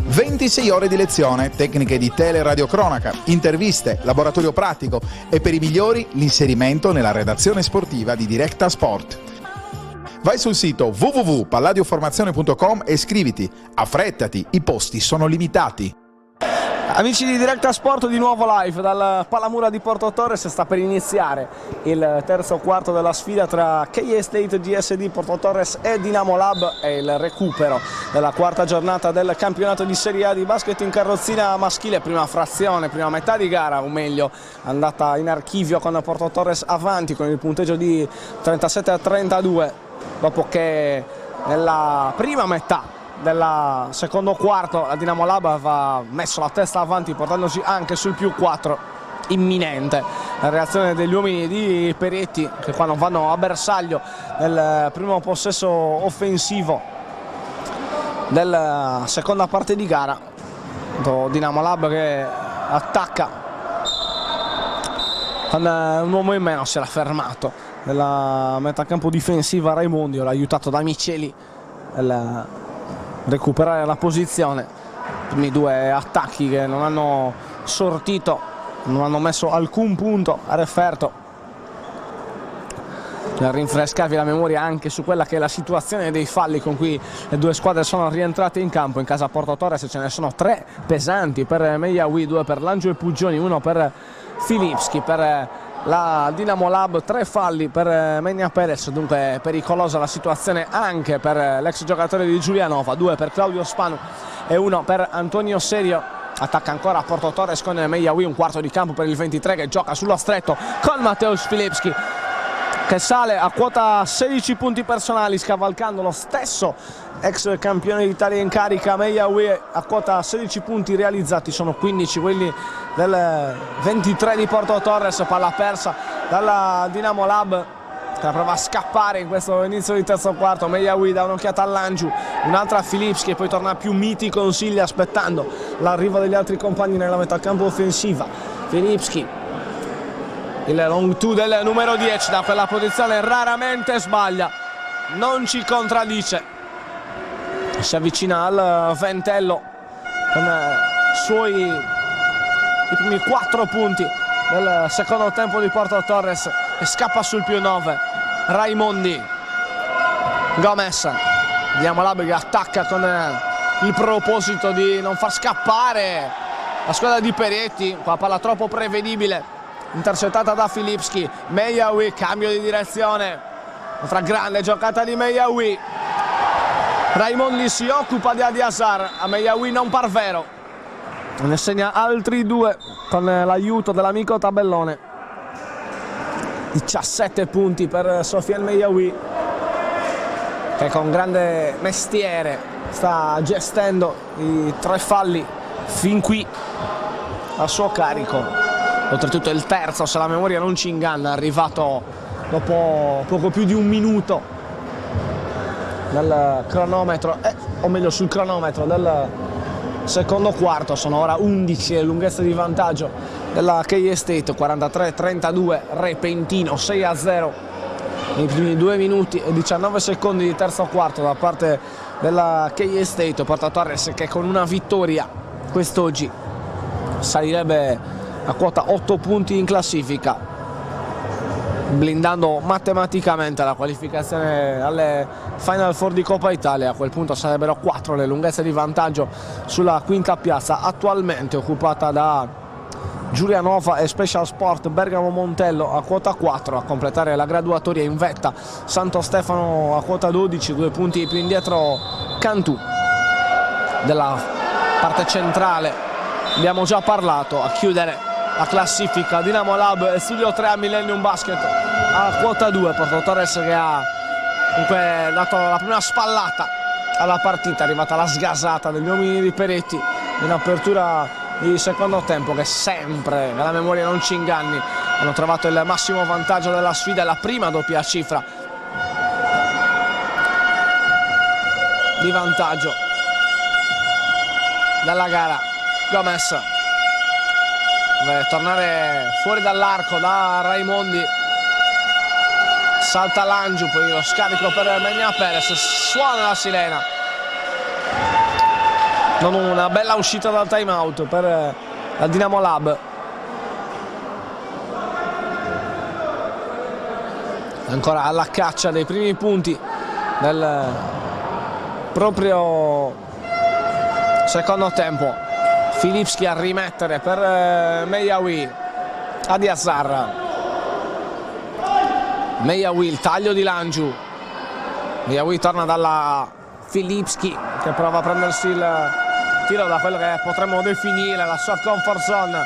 26 ore di lezione, tecniche di teleradiocronaca, interviste, laboratorio pratico e per i migliori l'inserimento nella redazione sportiva di Directa Sport. Vai sul sito www.palladioformazione.com e iscriviti. Affrettati, i posti sono limitati. Amici di Directa Sport, di nuovo live dal Palamura di Porto Torres. Sta per iniziare il terzo quarto della sfida tra K-State GSD Porto Torres e Dinamo Lab e il recupero della quarta giornata del campionato di Serie A di basket in carrozzina maschile. Prima frazione, prima metà di gara, o meglio andata in archivio con Porto Torres avanti con il punteggio di 37-32, dopo che nella prima metà del secondo quarto la Dinamo Lab aveva messo la testa avanti portandosi anche sul più 4 imminente. La reazione degli uomini di Peretti che qua non vanno a bersaglio nel primo possesso offensivo della seconda parte di gara. Dinamo Lab che attacca con un uomo in meno, si era fermato nella metacampo difensiva Raimondi, l'ha aiutato da Miceli recuperare la posizione. I primi due attacchi che non hanno sortito, non hanno messo alcun punto a referto. per rinfrescarvi la memoria anche su quella che è la situazione dei falli con cui le due squadre sono rientrate in campo. In casa Porto Torres ce ne sono 3 pesanti per Mejawi, 2 per Langiu e Puggioni, 1 per Filipski. Per la Dinamo Lab 3 falli per Menia Perez, dunque pericolosa la situazione anche per l'ex giocatore di Giulianova, 2 per Claudio Spanu e 1 per Antonio Serio. Attacca ancora Porto Torres con Mejawi, un quarto di campo per il 23 che gioca sullo stretto con Mateusz Filipski, che sale a quota 16 punti personali scavalcando lo stesso ex campione d'Italia in carica. Mejawi a quota 16 punti realizzati, sono 15 quelli del 23 di Porto Torres. Palla persa dalla Dinamo Lab che la prova a scappare in questo inizio di terzo quarto. Mejawi dà un'occhiata all'Angiu, un'altra a Filipski e poi torna più miti consigli aspettando l'arrivo degli altri compagni nella metà campo offensiva. Filipski, il long two del numero 10 da quella posizione raramente sbaglia, non ci contraddice, si avvicina al ventello con i primi 4 punti del secondo tempo di Porto Torres e scappa sul +9 Raimondi. Gomez, Dinamo Lab che attacca con il proposito di non far scappare la squadra di Peretti, qua palla troppo prevedibile, intercettata da Filipski. Mejawi, cambio di direzione, un'altra grande giocata di Mejawi. Raimondi si occupa di Adiasar, a Mejawi non par vero, ne segna altri 2 con l'aiuto dell'amico tabellone. 17 punti per Sofiane Mejawi, che con grande mestiere sta gestendo i 3 falli fin qui a suo carico. Oltretutto il terzo, se la memoria non ci inganna, è arrivato dopo poco più di un minuto dal cronometro, o meglio sul cronometro del secondo quarto. Sono ora 11 le lunghezze di vantaggio della K State, 43-32, repentino 6-0 nei primi 2 minuti e 19 secondi di terzo quarto da parte della K State. Porto Torres che con una vittoria quest'oggi salirebbe a quota 8 punti in classifica, blindando matematicamente la qualificazione alle Final Four di Coppa Italia. A quel punto sarebbero 4 le lunghezze di vantaggio sulla quinta piazza, attualmente occupata da Giulianova e Special Sport Bergamo Montello a quota 4. A completare la graduatoria in vetta Santo Stefano a quota 12, 2 punti più indietro Cantù. Della parte centrale abbiamo già parlato. A chiudere la classifica Dinamo Lab e Studio 3 a Millennium Basket a quota 2. Porto Torres che ha comunque dato la prima spallata alla partita, è arrivata la sgasata degli uomini di Peretti in apertura di secondo tempo, che sempre, che la memoria non ci inganni, hanno trovato il massimo vantaggio della sfida, la prima doppia cifra di vantaggio della gara. Gomez deve tornare fuori dall'arco da Raimondi, salta Langiu, poi lo scarico per Menia Perez, suona la sirena, non una bella uscita dal time out per la Dinamo Lab. Ancora alla caccia dei primi punti del proprio secondo tempo. Filipski a rimettere per Mejawi. Adiasar. Mejawi, il taglio di Langiu. Mejawi torna dalla Filipski che prova a prendersi il tiro da quello che potremmo definire la sua comfort zone.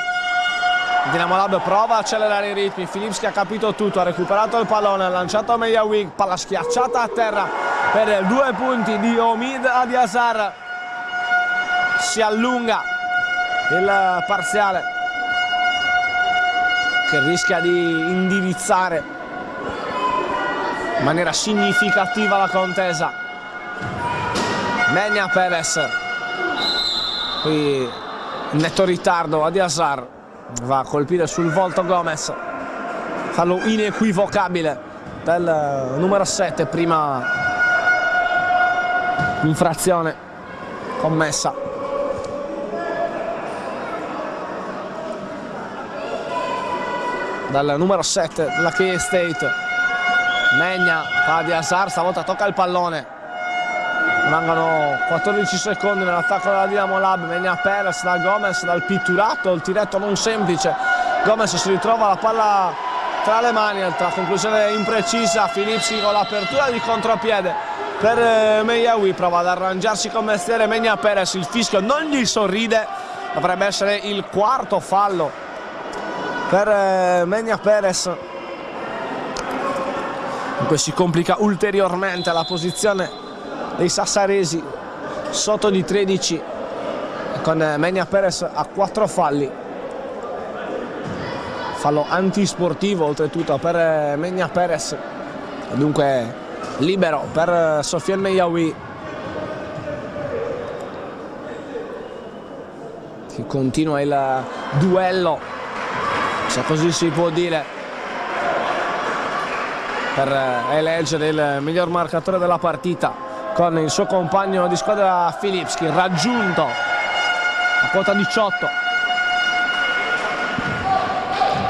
Dinamo Lab prova a accelerare i ritmi. Filipski ha capito tutto, ha recuperato il pallone, ha lanciato Mejawi, palla schiacciata a terra per 2 punti di Omid Adiasar. Si allunga il parziale che rischia di indirizzare in maniera significativa la contesa. Menia Perez, qui in netto ritardo Adiasar va a colpire sul volto Gomez, fallo inequivocabile del numero 7, prima infrazione commessa. Dal numero 7 della K State, Megna, fa di Azar, stavolta tocca il pallone. Mancano 14 secondi nell'attacco della Dinamo Lab. Megna Perez da Gomez, dal pitturato, il tiretto non semplice. Gomez si ritrova la palla tra le mani, altra conclusione imprecisa. Filipski con l'apertura di contropiede per Meyawi, prova ad arrangiarsi con mestiere Megna Perez, il fischio non gli sorride, dovrebbe essere il quarto fallo per Megna Perez. Dunque si complica ulteriormente la posizione dei sassaresi, sotto di 13, con Megna Perez a 4 falli. Fallo antisportivo oltretutto per Megna Perez, dunque libero per Sofiane Meyawi, che continua il duello, se così si può dire, per eleggere il miglior marcatore della partita, con il suo compagno di squadra Filipski raggiunto a quota 18,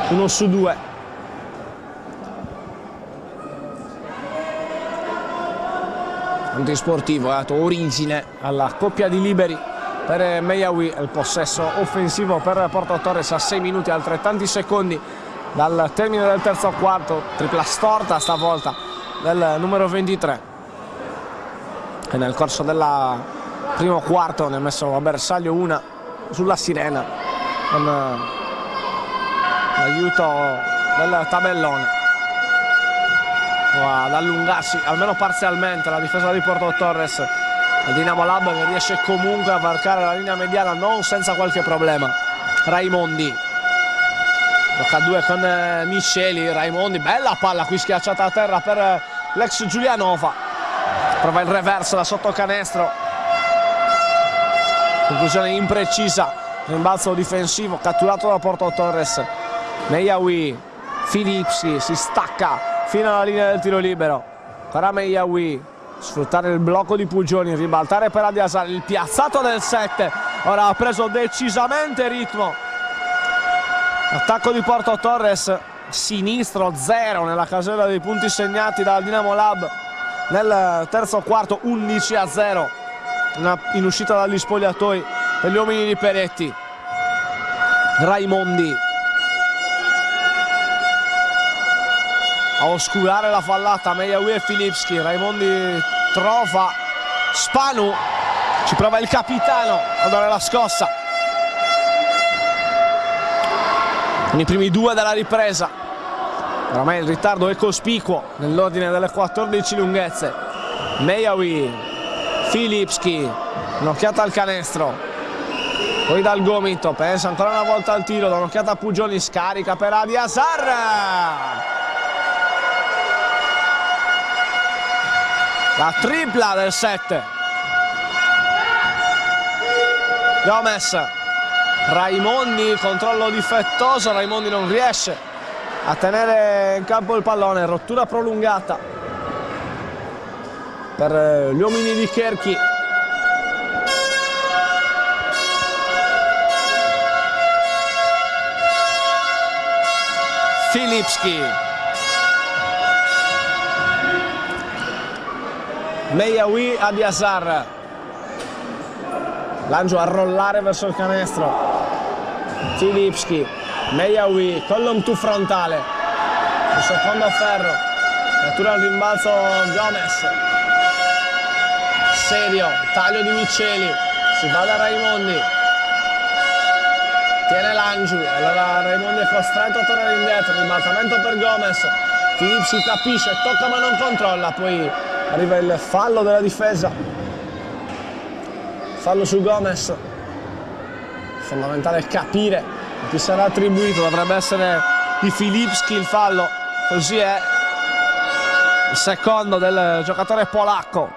1 su 2. Antisportivo, ha dato origine alla coppia di liberi per Meyawi, il possesso offensivo per Porto Torres a 6 minuti e altrettanti secondi dal termine del terzo quarto. Tripla storta stavolta del numero 23, e nel corso del primo quarto ne ha messo a bersaglio una sulla sirena con l'aiuto del tabellone. Ad allungarsi almeno parzialmente la difesa di Porto Torres. Il Dinamo Lab che riesce comunque a varcare la linea mediana non senza qualche problema. Raimondi gioca a 2 con Misceli. Raimondi, bella palla qui schiacciata a terra per l'ex Giulianova, prova il reverso da sotto canestro, conclusione imprecisa, rimbalzo difensivo catturato da Porto Torres. Meyawi, Filipski si stacca fino alla linea del tiro libero. Ancora Meyawi, sfruttare il blocco di Pugioni, ribaltare per Adiasar, il piazzato del 7, ora ha preso decisamente ritmo. Attacco di Porto Torres, sinistro 0 nella casella dei punti segnati dal Dinamo Lab nel terzo quarto, 11-0 in uscita dagli spogliatoi per gli uomini di Peretti. Raimondi a oscurare la fallata, Meyawi e Filipski. Raimondi trova Spanu, ci prova il capitano a dare la scossa con i primi 2 della ripresa. Oramai il ritardo è cospicuo nell'ordine delle 14 lunghezze. Meyawi, Filipski, un'occhiata al canestro, poi dal gomito, pensa ancora una volta al tiro, da un'occhiata a Pugioni, scarica per Adiasar. La tripla del 7. Gomez, Raimondi, controllo difettoso, Raimondi non riesce a tenere in campo il pallone, rottura prolungata per gli uomini di Cherchi. Filipski, Meyawi, Adiasar, lancio a rollare verso il canestro. Filipski, Meyawi, column to frontale, il secondo ferro, cattura il rimbalzo Gomez, serio, taglio di Miceli, si va da Raimondi, tiene Langiu, allora Raimondi è costretto a tornare indietro, ribaltamento per Gomez. Filipski capisce, tocca ma non controlla, poi arriva il fallo della difesa, fallo su Gomez. Fondamentale capire a chi sarà attribuito, dovrebbe essere di Filipski il fallo, così è, il secondo del giocatore polacco,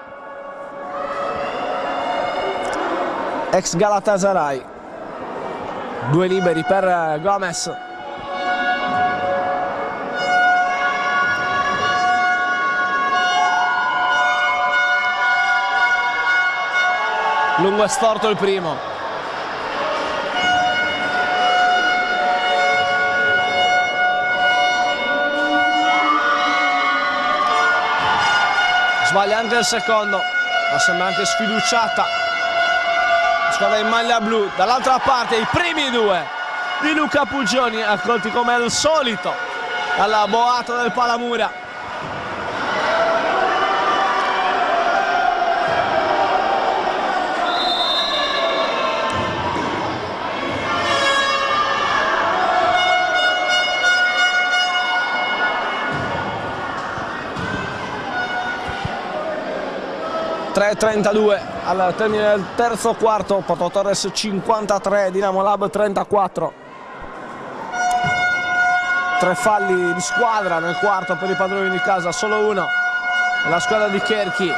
ex Galatasaray. 2 liberi per Gomez. Lungo e storto il primo. sbaglia anche il secondo, ma sembra anche sfiduciata la squadra in maglia blu. Dall'altra parte i primi due di Luca Pugioni, accolti come al solito dalla boato del Palamura. (3:32) al termine del terzo quarto. Porto Torres 53, Dinamo Lab 34. 3 falli di squadra nel quarto per i padroni di casa, solo uno la squadra di Cherchi.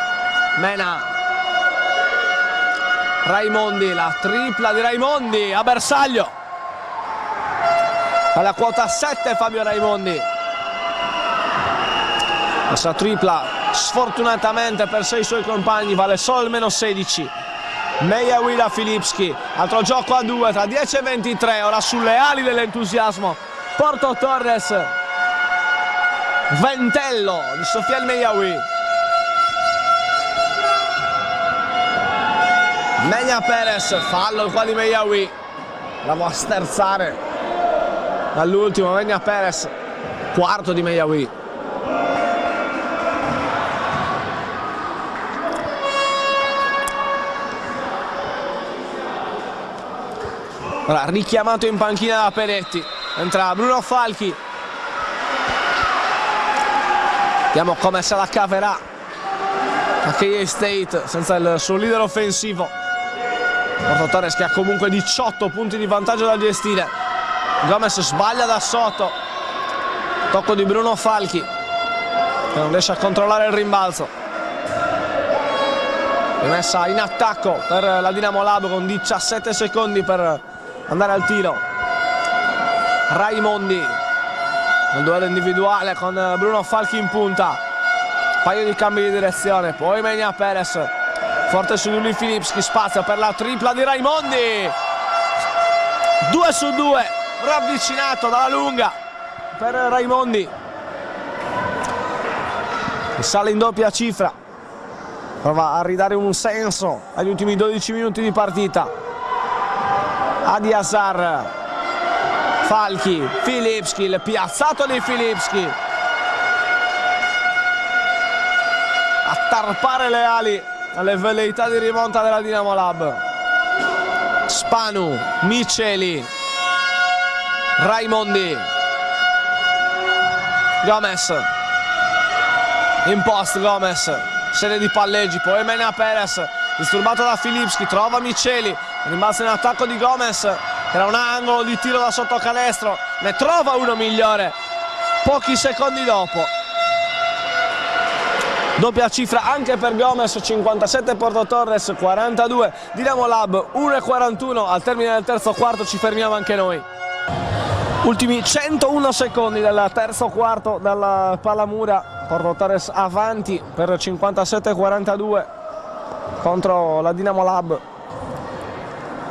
Mena, Raimondi, la tripla di Raimondi a bersaglio, alla quota 7 Fabio Raimondi. Questa tripla sfortunatamente per 6 suoi compagni vale solo almeno 16. Mejawi da Filipski, altro gioco a 2 tra 10 e 23, ora sulle ali dell'entusiasmo Porto Torres. Ventello di Sofiel Mejawi. Menia Perez, fallo qua di Mejawi, la va a sterzare all'ultimo. Menia Perez, quarto di Mejawi. Ora richiamato in panchina da Peretti, entra Bruno Falchi. Vediamo come se la caverà a K-State senza il suo leader offensivo. Porto Torres che ha comunque 18 punti di vantaggio da gestire. Gomez sbaglia da sotto, tocco di Bruno Falchi che non riesce a controllare il rimbalzo. Rimessa in attacco per la Dinamo Lab con 17 secondi per andare al tiro. Raimondi nel duello individuale con Bruno Falchi in punta, paio di cambi di direzione, poi Menia Perez forte su Juli Filipski, spazio per la tripla di Raimondi, 2 su 2, ravvicinato dalla lunga per Raimondi che sale in doppia cifra, prova a ridare un senso agli ultimi 12 minuti di partita. Adi Azar, Falchi, Filipski, il piazzato di Filipski a tarpare le ali alle velleità di rimonta della Dinamo Lab. Spanu, Miceli, Raimondi, Gomez in post. Gomez, serie di palleggi, poi Menia Perez disturbato da Filipski, trova Miceli, rimbalza in attacco di Gomez che era un angolo di tiro da sotto canestro, ne trova uno migliore pochi secondi dopo. Doppia cifra anche per Gomez, 57 Porto Torres, 42 Dinamo Lab, 1:41 al termine del terzo quarto, ci fermiamo anche noi. Ultimi 101 secondi del terzo quarto dalla Palamura, Porto Torres avanti per 57-42 contro la Dinamo Lab.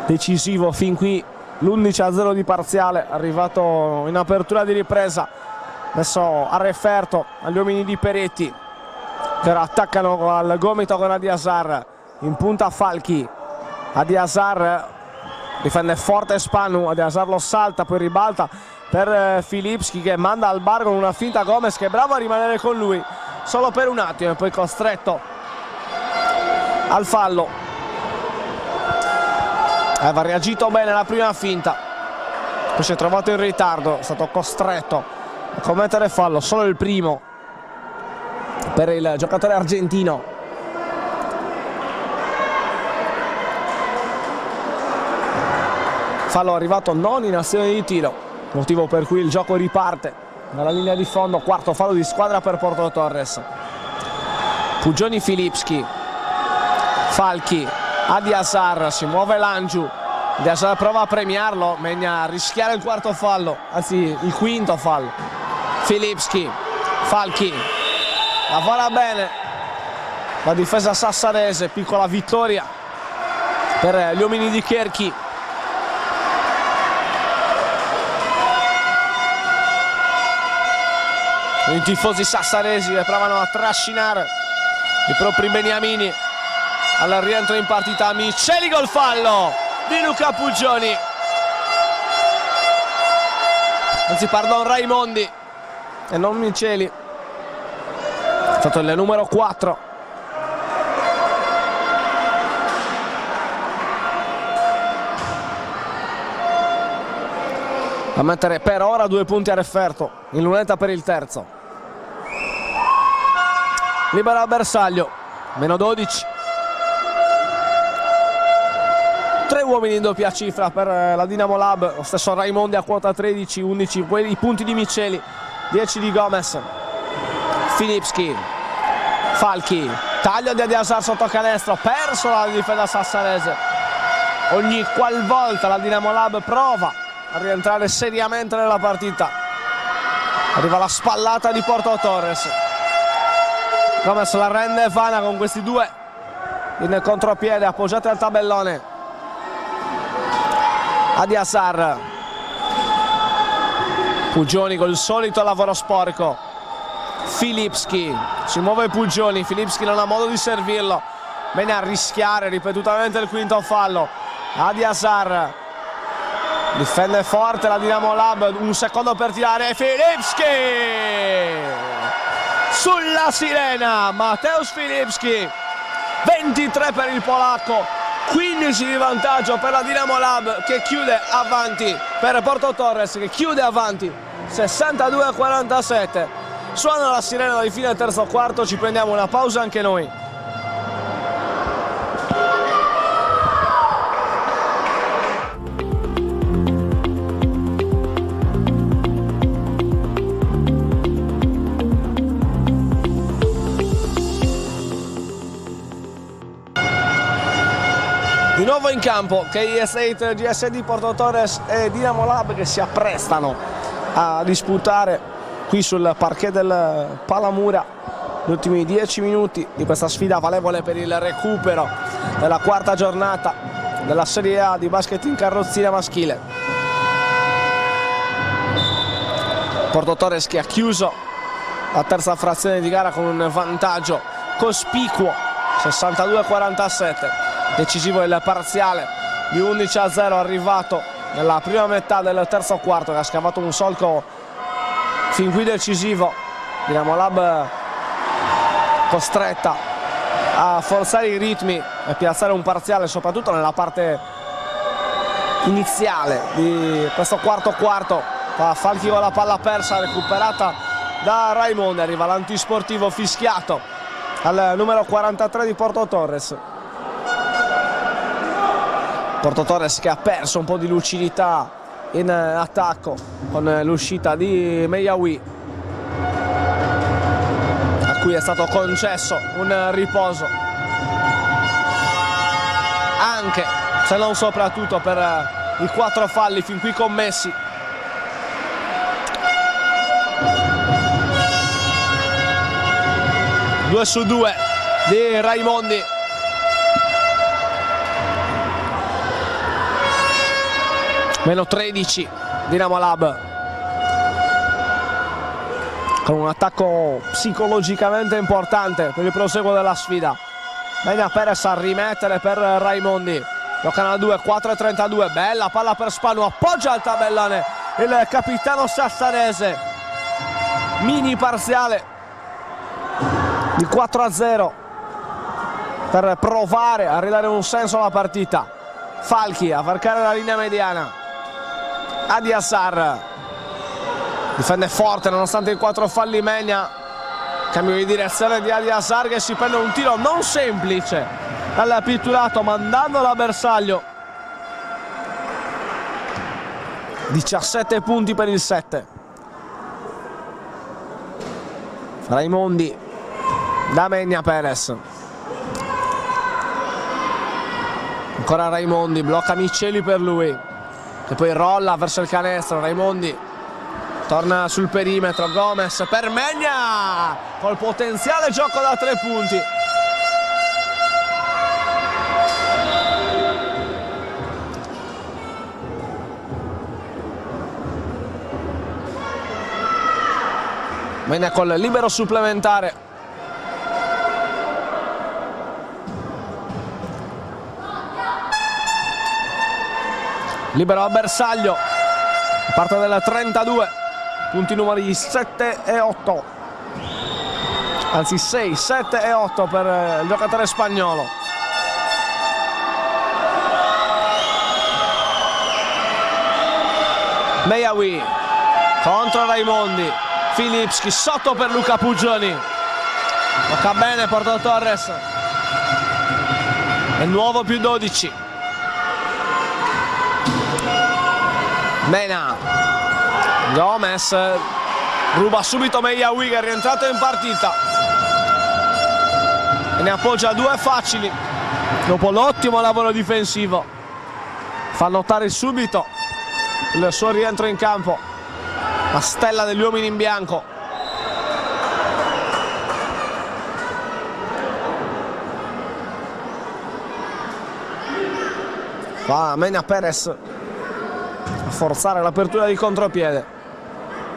Decisivo fin qui l'11-0 di parziale, arrivato in apertura di ripresa, adesso a referto agli uomini di Peretti che ora attaccano al gomito con Adi Azar, in punta Falchi. Adi Azar difende forte Spanu, Adi Azar lo salta, poi ribalta per Filipski che manda al bar con una finta Gomez che è bravo a rimanere con lui solo per un attimo e poi costretto al fallo. Aveva reagito bene alla prima finta, poi si è trovato in ritardo, è stato costretto a commettere fallo, solo il primo per il giocatore argentino. Fallo arrivato non in azione di tiro, motivo per cui il gioco riparte dalla linea di fondo. Quarto fallo di squadra per Porto Torres. Pugioni Filipski, Falchi, Adi Azar, si muove Langiu, Adi Azar prova a premiarlo, Menia a rischiare il quarto fallo, anzi il quinto fallo. Filipski, Falchi, lavora bene la difesa sassarese, piccola vittoria per gli uomini di Cherchi. I tifosi sassaresi che provano a trascinare i propri beniamini al rientro in partita. Miceli col fallo di Luca Pugioni, anzi pardon, Raimondi e non Miceli, è stato il numero 4. A mettere per ora 2 punti a referto, in lunetta per il terzo. Libera Bersaglio, meno 12. 3 uomini in doppia cifra per la Dinamo Lab, lo stesso Raimondi a quota 13, 11 i punti di Miceli, 10 di Gomez. Filipski, Falchi, taglio di Adiasar sotto canestro, perso la difesa sassanese. Ogni qualvolta la Dinamo Lab prova a rientrare seriamente nella partita, arriva la spallata di Porto Torres. Gomez la rende vana con questi 2 in contropiede appoggiati al tabellone. Adiasar, Pugioni col solito lavoro sporco. Filipski, si muove Pugioni, Filipski non ha modo di servirlo, bene a rischiare ripetutamente il quinto fallo. Adiasar difende forte la Dinamo Lab, un secondo per tirare. Filipski sulla sirena, Mateusz Filipski, 23 per il polacco, 15 di vantaggio per la Dinamo Lab che chiude avanti, per Porto Torres che chiude avanti 62-47. Suona la sirena di fine terzo quarto, ci prendiamo una pausa anche noi. Di nuovo in campo KS8, GSD, Porto Torres e Dinamo Lab che si apprestano a disputare qui sul parquet del Palamura gli ultimi 10 minuti di questa sfida valevole per il recupero della quarta giornata della Serie A di basket in carrozzina maschile. Porto Torres che ha chiuso la terza frazione di gara con un vantaggio cospicuo 62-47. Decisivo il parziale di 11-0 arrivato nella prima metà del terzo quarto, che ha scavato un solco fin qui decisivo. Dinamo Lab costretta a forzare i ritmi e piazzare un parziale soprattutto nella parte iniziale di questo quarto. Falchi con la palla persa, recuperata da Raimondi, arriva l'antisportivo fischiato al numero 43 di Porto Torres. Porto Torres che ha perso un po' di lucidità in attacco con l'uscita di Meyawi, a cui è stato concesso un riposo, anche se non soprattutto per i 4 falli fin qui commessi. Due su 2 di Raimondi. Meno 13 Dinamo Lab, con un attacco psicologicamente importante per il proseguo della sfida. Bene Perez a rimettere per Raimondi, giocano a 2, 4-32, bella palla per Spanu, appoggia al tabellone il capitano sassanese. Mini parziale di 4-0 per provare a ridare un senso alla partita. Falchi a varcare la linea mediana. Adiasar difende forte nonostante i 4 falli Menia. Cambio di direzione di Adiasar che si prende un tiro non semplice dal pitturato, mandandolo a bersaglio. 17 punti per il 7. Raimondi da Menia Perez. Ancora Raimondi, blocca Miceli per lui, che poi rolla verso il canestro. Raimondi torna sul perimetro, Gomez per Menia col potenziale gioco da 3 punti. Menia col libero supplementare. Libero a Bersaglio, parte del 32, punti numeri 7 e 8, anzi 6, 7 e 8 per il giocatore spagnolo. Mejawi contro Raimondi, Filipski sotto per Luca Pugioni, tocca bene Porto Torres, è nuovo più 12. Mena, Gomez ruba subito Mejawi che è rientrato in partita e ne appoggia due facili dopo l'ottimo lavoro difensivo. Fa notare subito il suo rientro in campo la stella degli uomini in bianco. Va Mena Perez a forzare l'apertura di contropiede,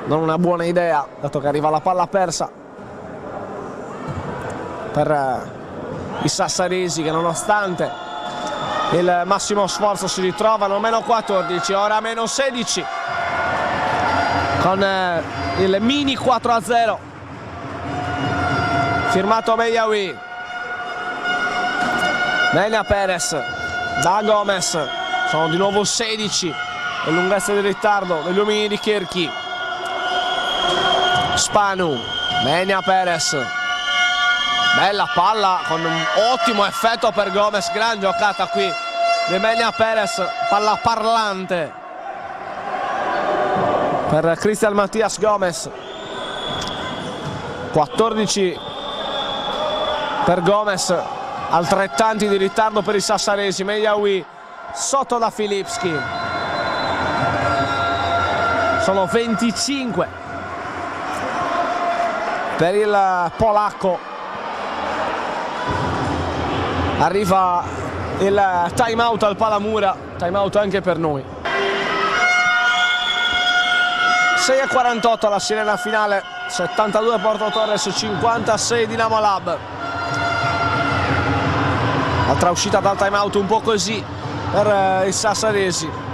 non una buona idea dato che arriva la palla persa per i sassaresi che nonostante il massimo sforzo si ritrovano meno 14, ora meno 16 con il mini 4-0 firmato Mejawi. Mena Perez da Gomez, sono di nuovo 16 le lunghezze di ritardo degli uomini di Kirki. Spanu, Mena Perez, bella palla con un ottimo effetto per Gomez, gran giocata qui di Mena Perez, palla parlante per Cristian Mattias Gomez. 14 per Gomez, altrettanti di ritardo per i sassaresi. Mejawi sotto da Filipski, sono 25 per il polacco. Arriva il time out al Palamura, time out anche per noi. 6:48 la sirena finale, 72 Porto Torres, 56 Dinamo Lab. Altra uscita dal time out un po' così per i sassaresi.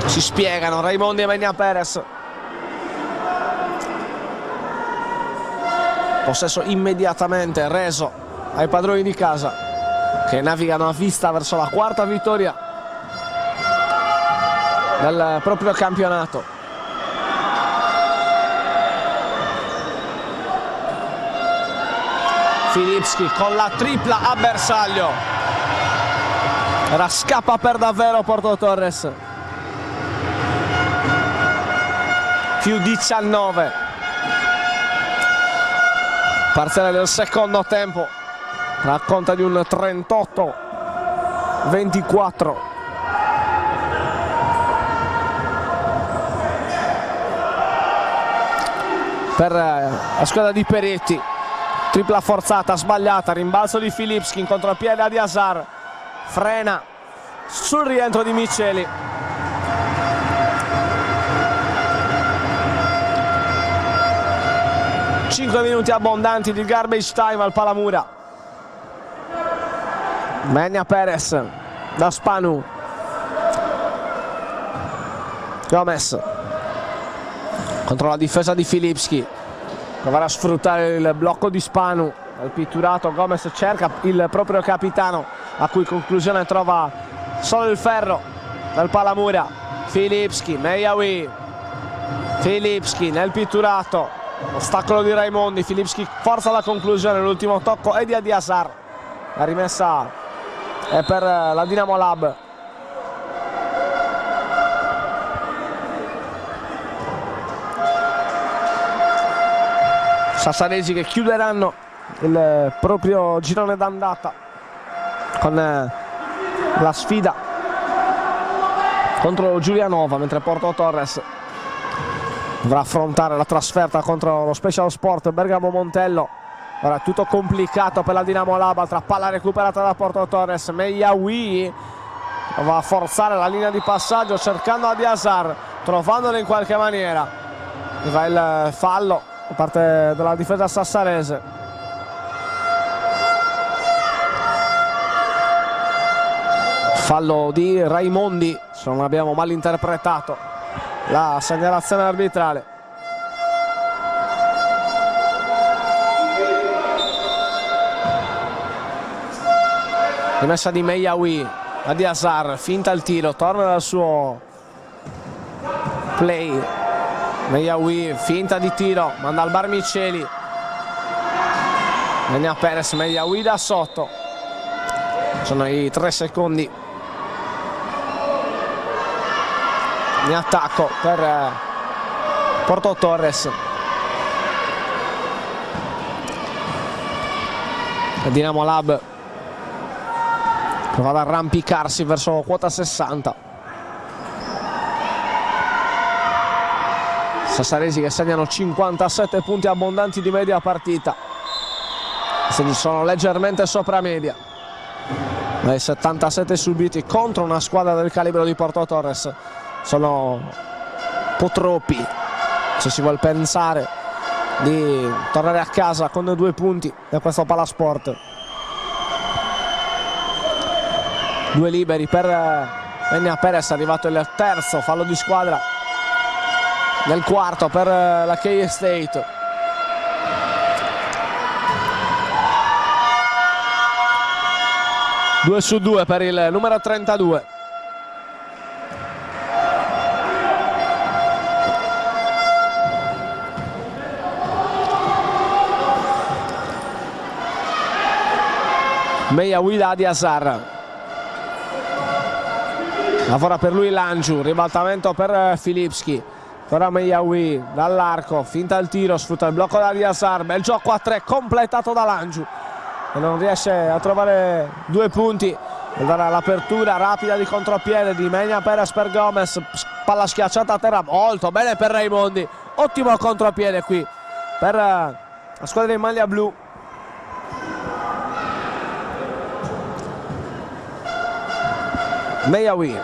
Si spiegano Raimondi e Mena Perez. Possesso immediatamente reso ai padroni di casa che navigano a vista verso la quarta vittoria del proprio campionato. Filipski con la tripla a bersaglio. Ora scappa per davvero Porto Torres. Più 19. Parziale del secondo tempo. Racconta di un 38-24. Per la squadra di Peretti. Tripla forzata, sbagliata, rimbalzo di Filipski in contropiede a Diazar. Frena sul rientro di Miceli. Cinque minuti abbondanti di garbage time al Palamura. Mena Perez da Spanu. Gomez contro la difesa di Filipski. Proverà a sfruttare il blocco di Spanu. Al pitturato Gomez cerca il proprio capitano, a cui conclusione trova solo il ferro del Palamura. Filipski, Mejawi. Filipski nel pitturato. Ostacolo di Raimondi. Filipski forza la conclusione. L'ultimo tocco è di Adiasar. La rimessa è per la Dinamo Lab. Sassaresi che chiuderanno il proprio girone d'andata con la sfida contro Giulianova, mentre Porto Torres dovrà affrontare la trasferta contro lo Special Sport Bergamo Montello. Ora tutto complicato per la Dinamo Lab. Altra palla recuperata da Porto Torres. Mejawi va a forzare la linea di passaggio cercando Adiasar, trovandolo in qualche maniera. E va il fallo da parte della difesa sassarese. Fallo di Raimondi, se non abbiamo malinterpretato la segnalazione arbitrale. Rimessa di Meyawi, Adi Azar, finta il tiro, torna dal suo play. Meyawi, finta di tiro, manda al Barmiceli. Menia Perez, Meyawi da sotto. Sono i 3 secondi in attacco per Porto Torres. Dinamo Lab prova ad arrampicarsi verso quota 60. Sassaresi che segnano 57 punti abbondanti di media partita. Sono leggermente sopra media. I 77 subiti contro una squadra del calibro di Porto Torres sono un po' troppi se si vuol pensare di tornare a casa con 2 punti da questo Palasport. 2 liberi per Menia Perez, è arrivato il terzo fallo di squadra nel quarto per la K-State. Due su 2 per il numero 32. Meyawi da Adi Azar. Lavora per lui Langiu, ribaltamento per Filipski. Ora Meyawi dall'arco, finta il tiro, sfrutta il blocco da Adi Azar. Bel gioco a 3 completato da Langiu, e non riesce a trovare 2 punti. Darà l'apertura rapida di contropiede di Menia Perez per Gomez. Palla schiacciata a terra, molto bene per Raimondi. Ottimo contropiede qui per la squadra in maglia blu. Meyawi,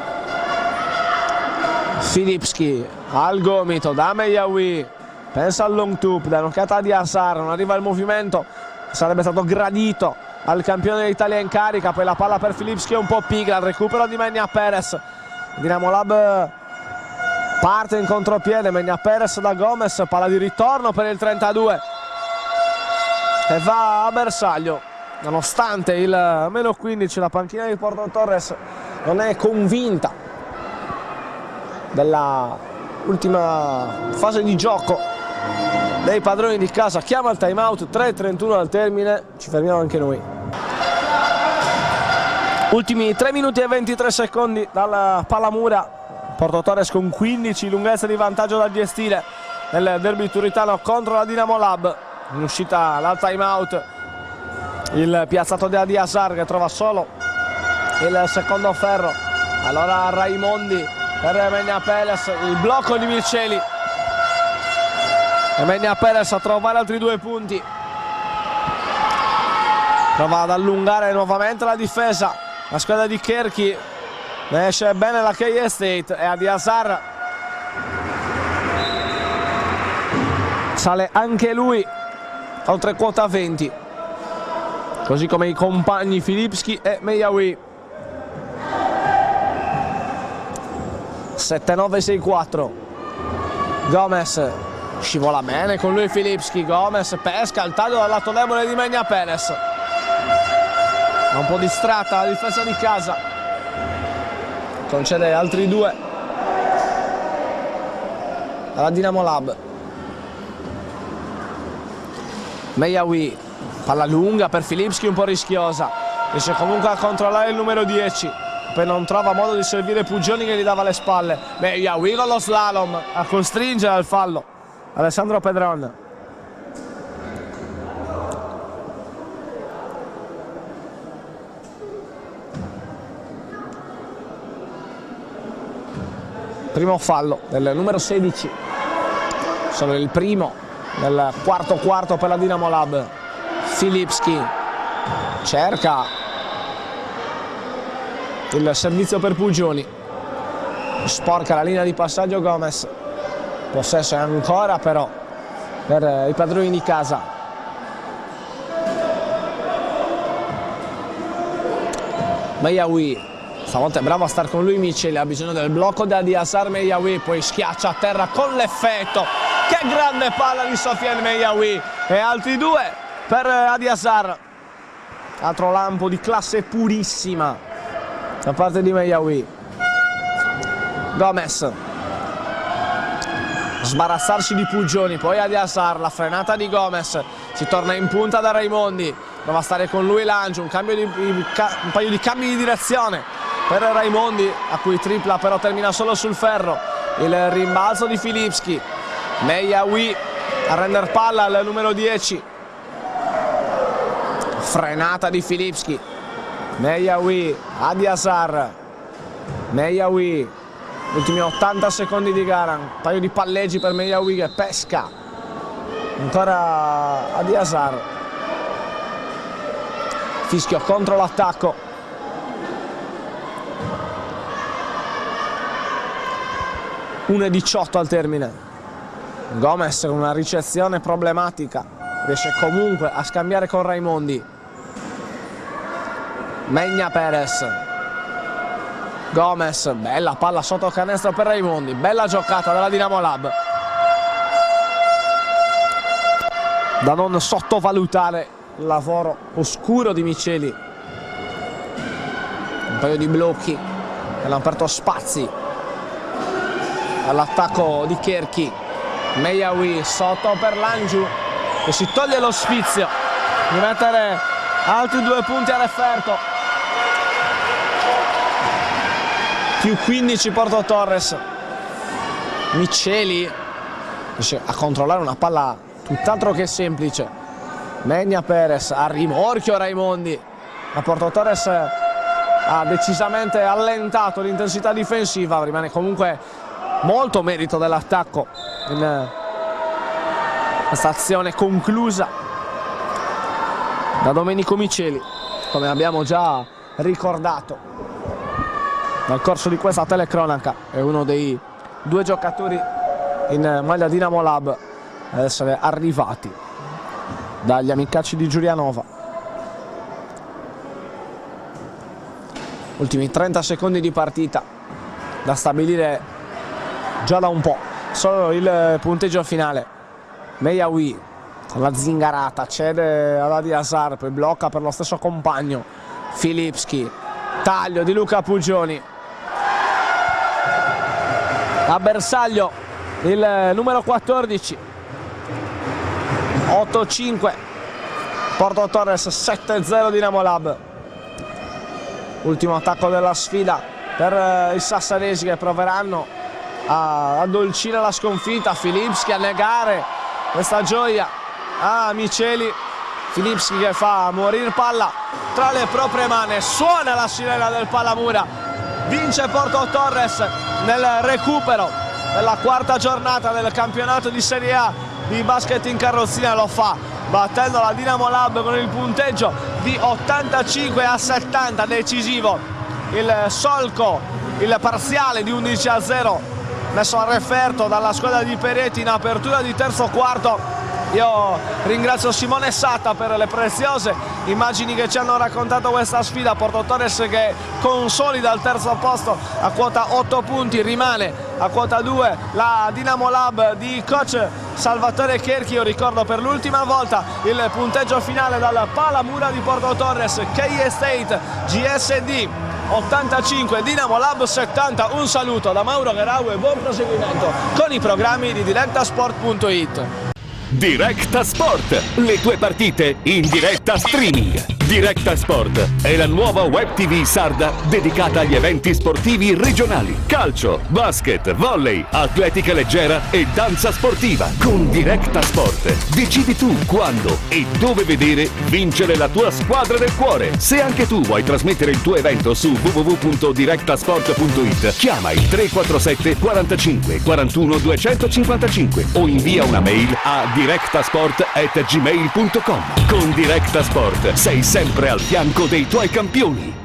Filipski al gomito da Meyawi, pensa al long tube, da un'occhiata di Azar, non arriva il movimento, sarebbe stato gradito al campione d'Italia in carica. Poi la palla per Filipski è un po' pigra, il recupero di Menia Perez. Dinamo Lab parte in contropiede, Menia Perez da Gomez, palla di ritorno per il 32 e va a bersaglio. Nonostante il meno 15, la panchina di Porto Torres non è convinta della ultima fase di gioco dei padroni di casa. Chiama il time out, 3:31 al termine, ci fermiamo anche noi. Ultimi 3 minuti e 23 secondi dalla Palamura. Porto Torres con 15 lunghezze di vantaggio da gestire nel derby turitano contro la Dinamo Lab. In uscita dal time out il piazzato di Adi Azar che trova solo il secondo ferro. Allora Raimondi per Menia Perez, il blocco di Mirceli e Menia Perez a trovare altri 2 punti. Prova ad allungare nuovamente la difesa la squadra di Kerchi, ne esce bene la K-State e Adi Azar sale anche lui oltre quota 20, così come i compagni Filipski e Meyawi. 7-9-6-4. Gomez scivola bene con lui Filipski. Gomez pesca il taglio dal lato debole di Menia Perez. È un po' distratta la difesa di casa, concede altri 2 alla Dinamo Lab. Meyawi, palla lunga per Filipski, un po' rischiosa, riesce comunque a controllare il numero 10, poi non trova modo di servire Pugioni che gli dava le spalle. Meyawi con lo slalom a costringere al fallo Alessandro Pedron. Primo fallo del numero 16, solo il primo del quarto per la Dinamo Lab. Filipski cerca il servizio per Pugioni, sporca la linea di passaggio Gomez. Possesso ancora però per i padroni di casa. Meyawi Stavolta è bravo a star con lui Miceli, ha bisogno del blocco da Adiasar Meyawi, poi schiaccia a terra con l'effetto. Che grande palla di Sofiane Meyawi, e altri 2 per Adiasar. Altro lampo di classe purissima da parte di Meyawi. Gomez, sbarazzarsi di Pugioni, poi Adiasar, la frenata di Gomez, si torna in punta da Raimondi, prova a stare con lui Lange, un paio di cambi di direzione per Raimondi, a cui tripla però termina solo sul ferro. Il rimbalzo di Filipski, Meyawi a rendere palla al numero 10, frenata di Filipski, Meyawi, Adiasar, Meyawi, ultimi 80 secondi di gara, un paio di palleggi per Meyawi che pesca, ancora Adiasar, fischio contro l'attacco. 1:18 al termine. Gomez con una ricezione problematica, riesce comunque a scambiare con Raimondi. Megna Perez, Gomez, bella palla sotto canestro per Raimondi, bella giocata della Dinamo Lab, da non sottovalutare il lavoro oscuro di Miceli. Un paio di blocchi che hanno aperto spazi all'attacco di Cherki. Meyawi sotto per Langiu, che si toglie lo sfizio di mettere altri 2 punti a referto. Più 15 Porto Torres. Miceli riesce a controllare una palla tutt'altro che semplice. Megna Perez, a rimorchio Raimondi. La Porto Torres ha decisamente allentato l'intensità difensiva, rimane comunque molto merito dell'attacco in questa azione conclusa da Domenico Miceli, come abbiamo già ricordato nel corso di questa telecronaca. È uno dei 2 giocatori in maglia Dinamo Lab ad essere arrivati dagli amicacci di Giulianova. Ultimi 30 secondi di partita da stabilire già da un po', solo il punteggio finale. Meyawi con la zingarata, cede ad Adiasar, poi blocca per lo stesso compagno Filipski, taglio di Luca Pugioni, a bersaglio il numero 14, 8-5 Porto Torres, 7-0 Dinamo Lab. Ultimo attacco della sfida per i sassanesi che proveranno a addolcire la sconfitta. Filipski a negare questa gioia a Miceli. Filipski che fa morire palla tra le proprie mani, suona la sirena del Palamura. Vince Porto Torres nel recupero della 4ª giornata del campionato di Serie A di basket in carrozzina, lo fa battendo la Dinamo Lab con il punteggio di 85-70, decisivo il solco, il parziale di 11-0 messo a referto dalla squadra di Peretti in apertura di terzo quarto. Io ringrazio Simone Satta per le preziose immagini che ci hanno raccontato questa sfida. Porto Torres che consolida il terzo posto a quota 8 punti, rimane a quota 2 la Dinamo Lab di coach Salvatore Cherchi. Io ricordo per l'ultima volta il punteggio finale dal Palamura di Porto Torres, KE State GSD 85, Dinamo Lab 70. Un saluto da Mauro Garau e buon proseguimento con i programmi di direttasport.it. Diretta Sport, le tue partite in diretta streaming. Diretta Sport è la nuova web TV sarda dedicata agli eventi sportivi regionali. Calcio, basket, volley, atletica leggera e danza sportiva. Con Diretta Sport decidi tu quando e dove vedere vincere la tua squadra del cuore. Se anche tu vuoi trasmettere il tuo evento su www.direttasport.it, chiama il 347 45 41 255 o invia una mail a direttasport@gmail.com. Con Diretta Sport sei sempre al fianco dei tuoi campioni.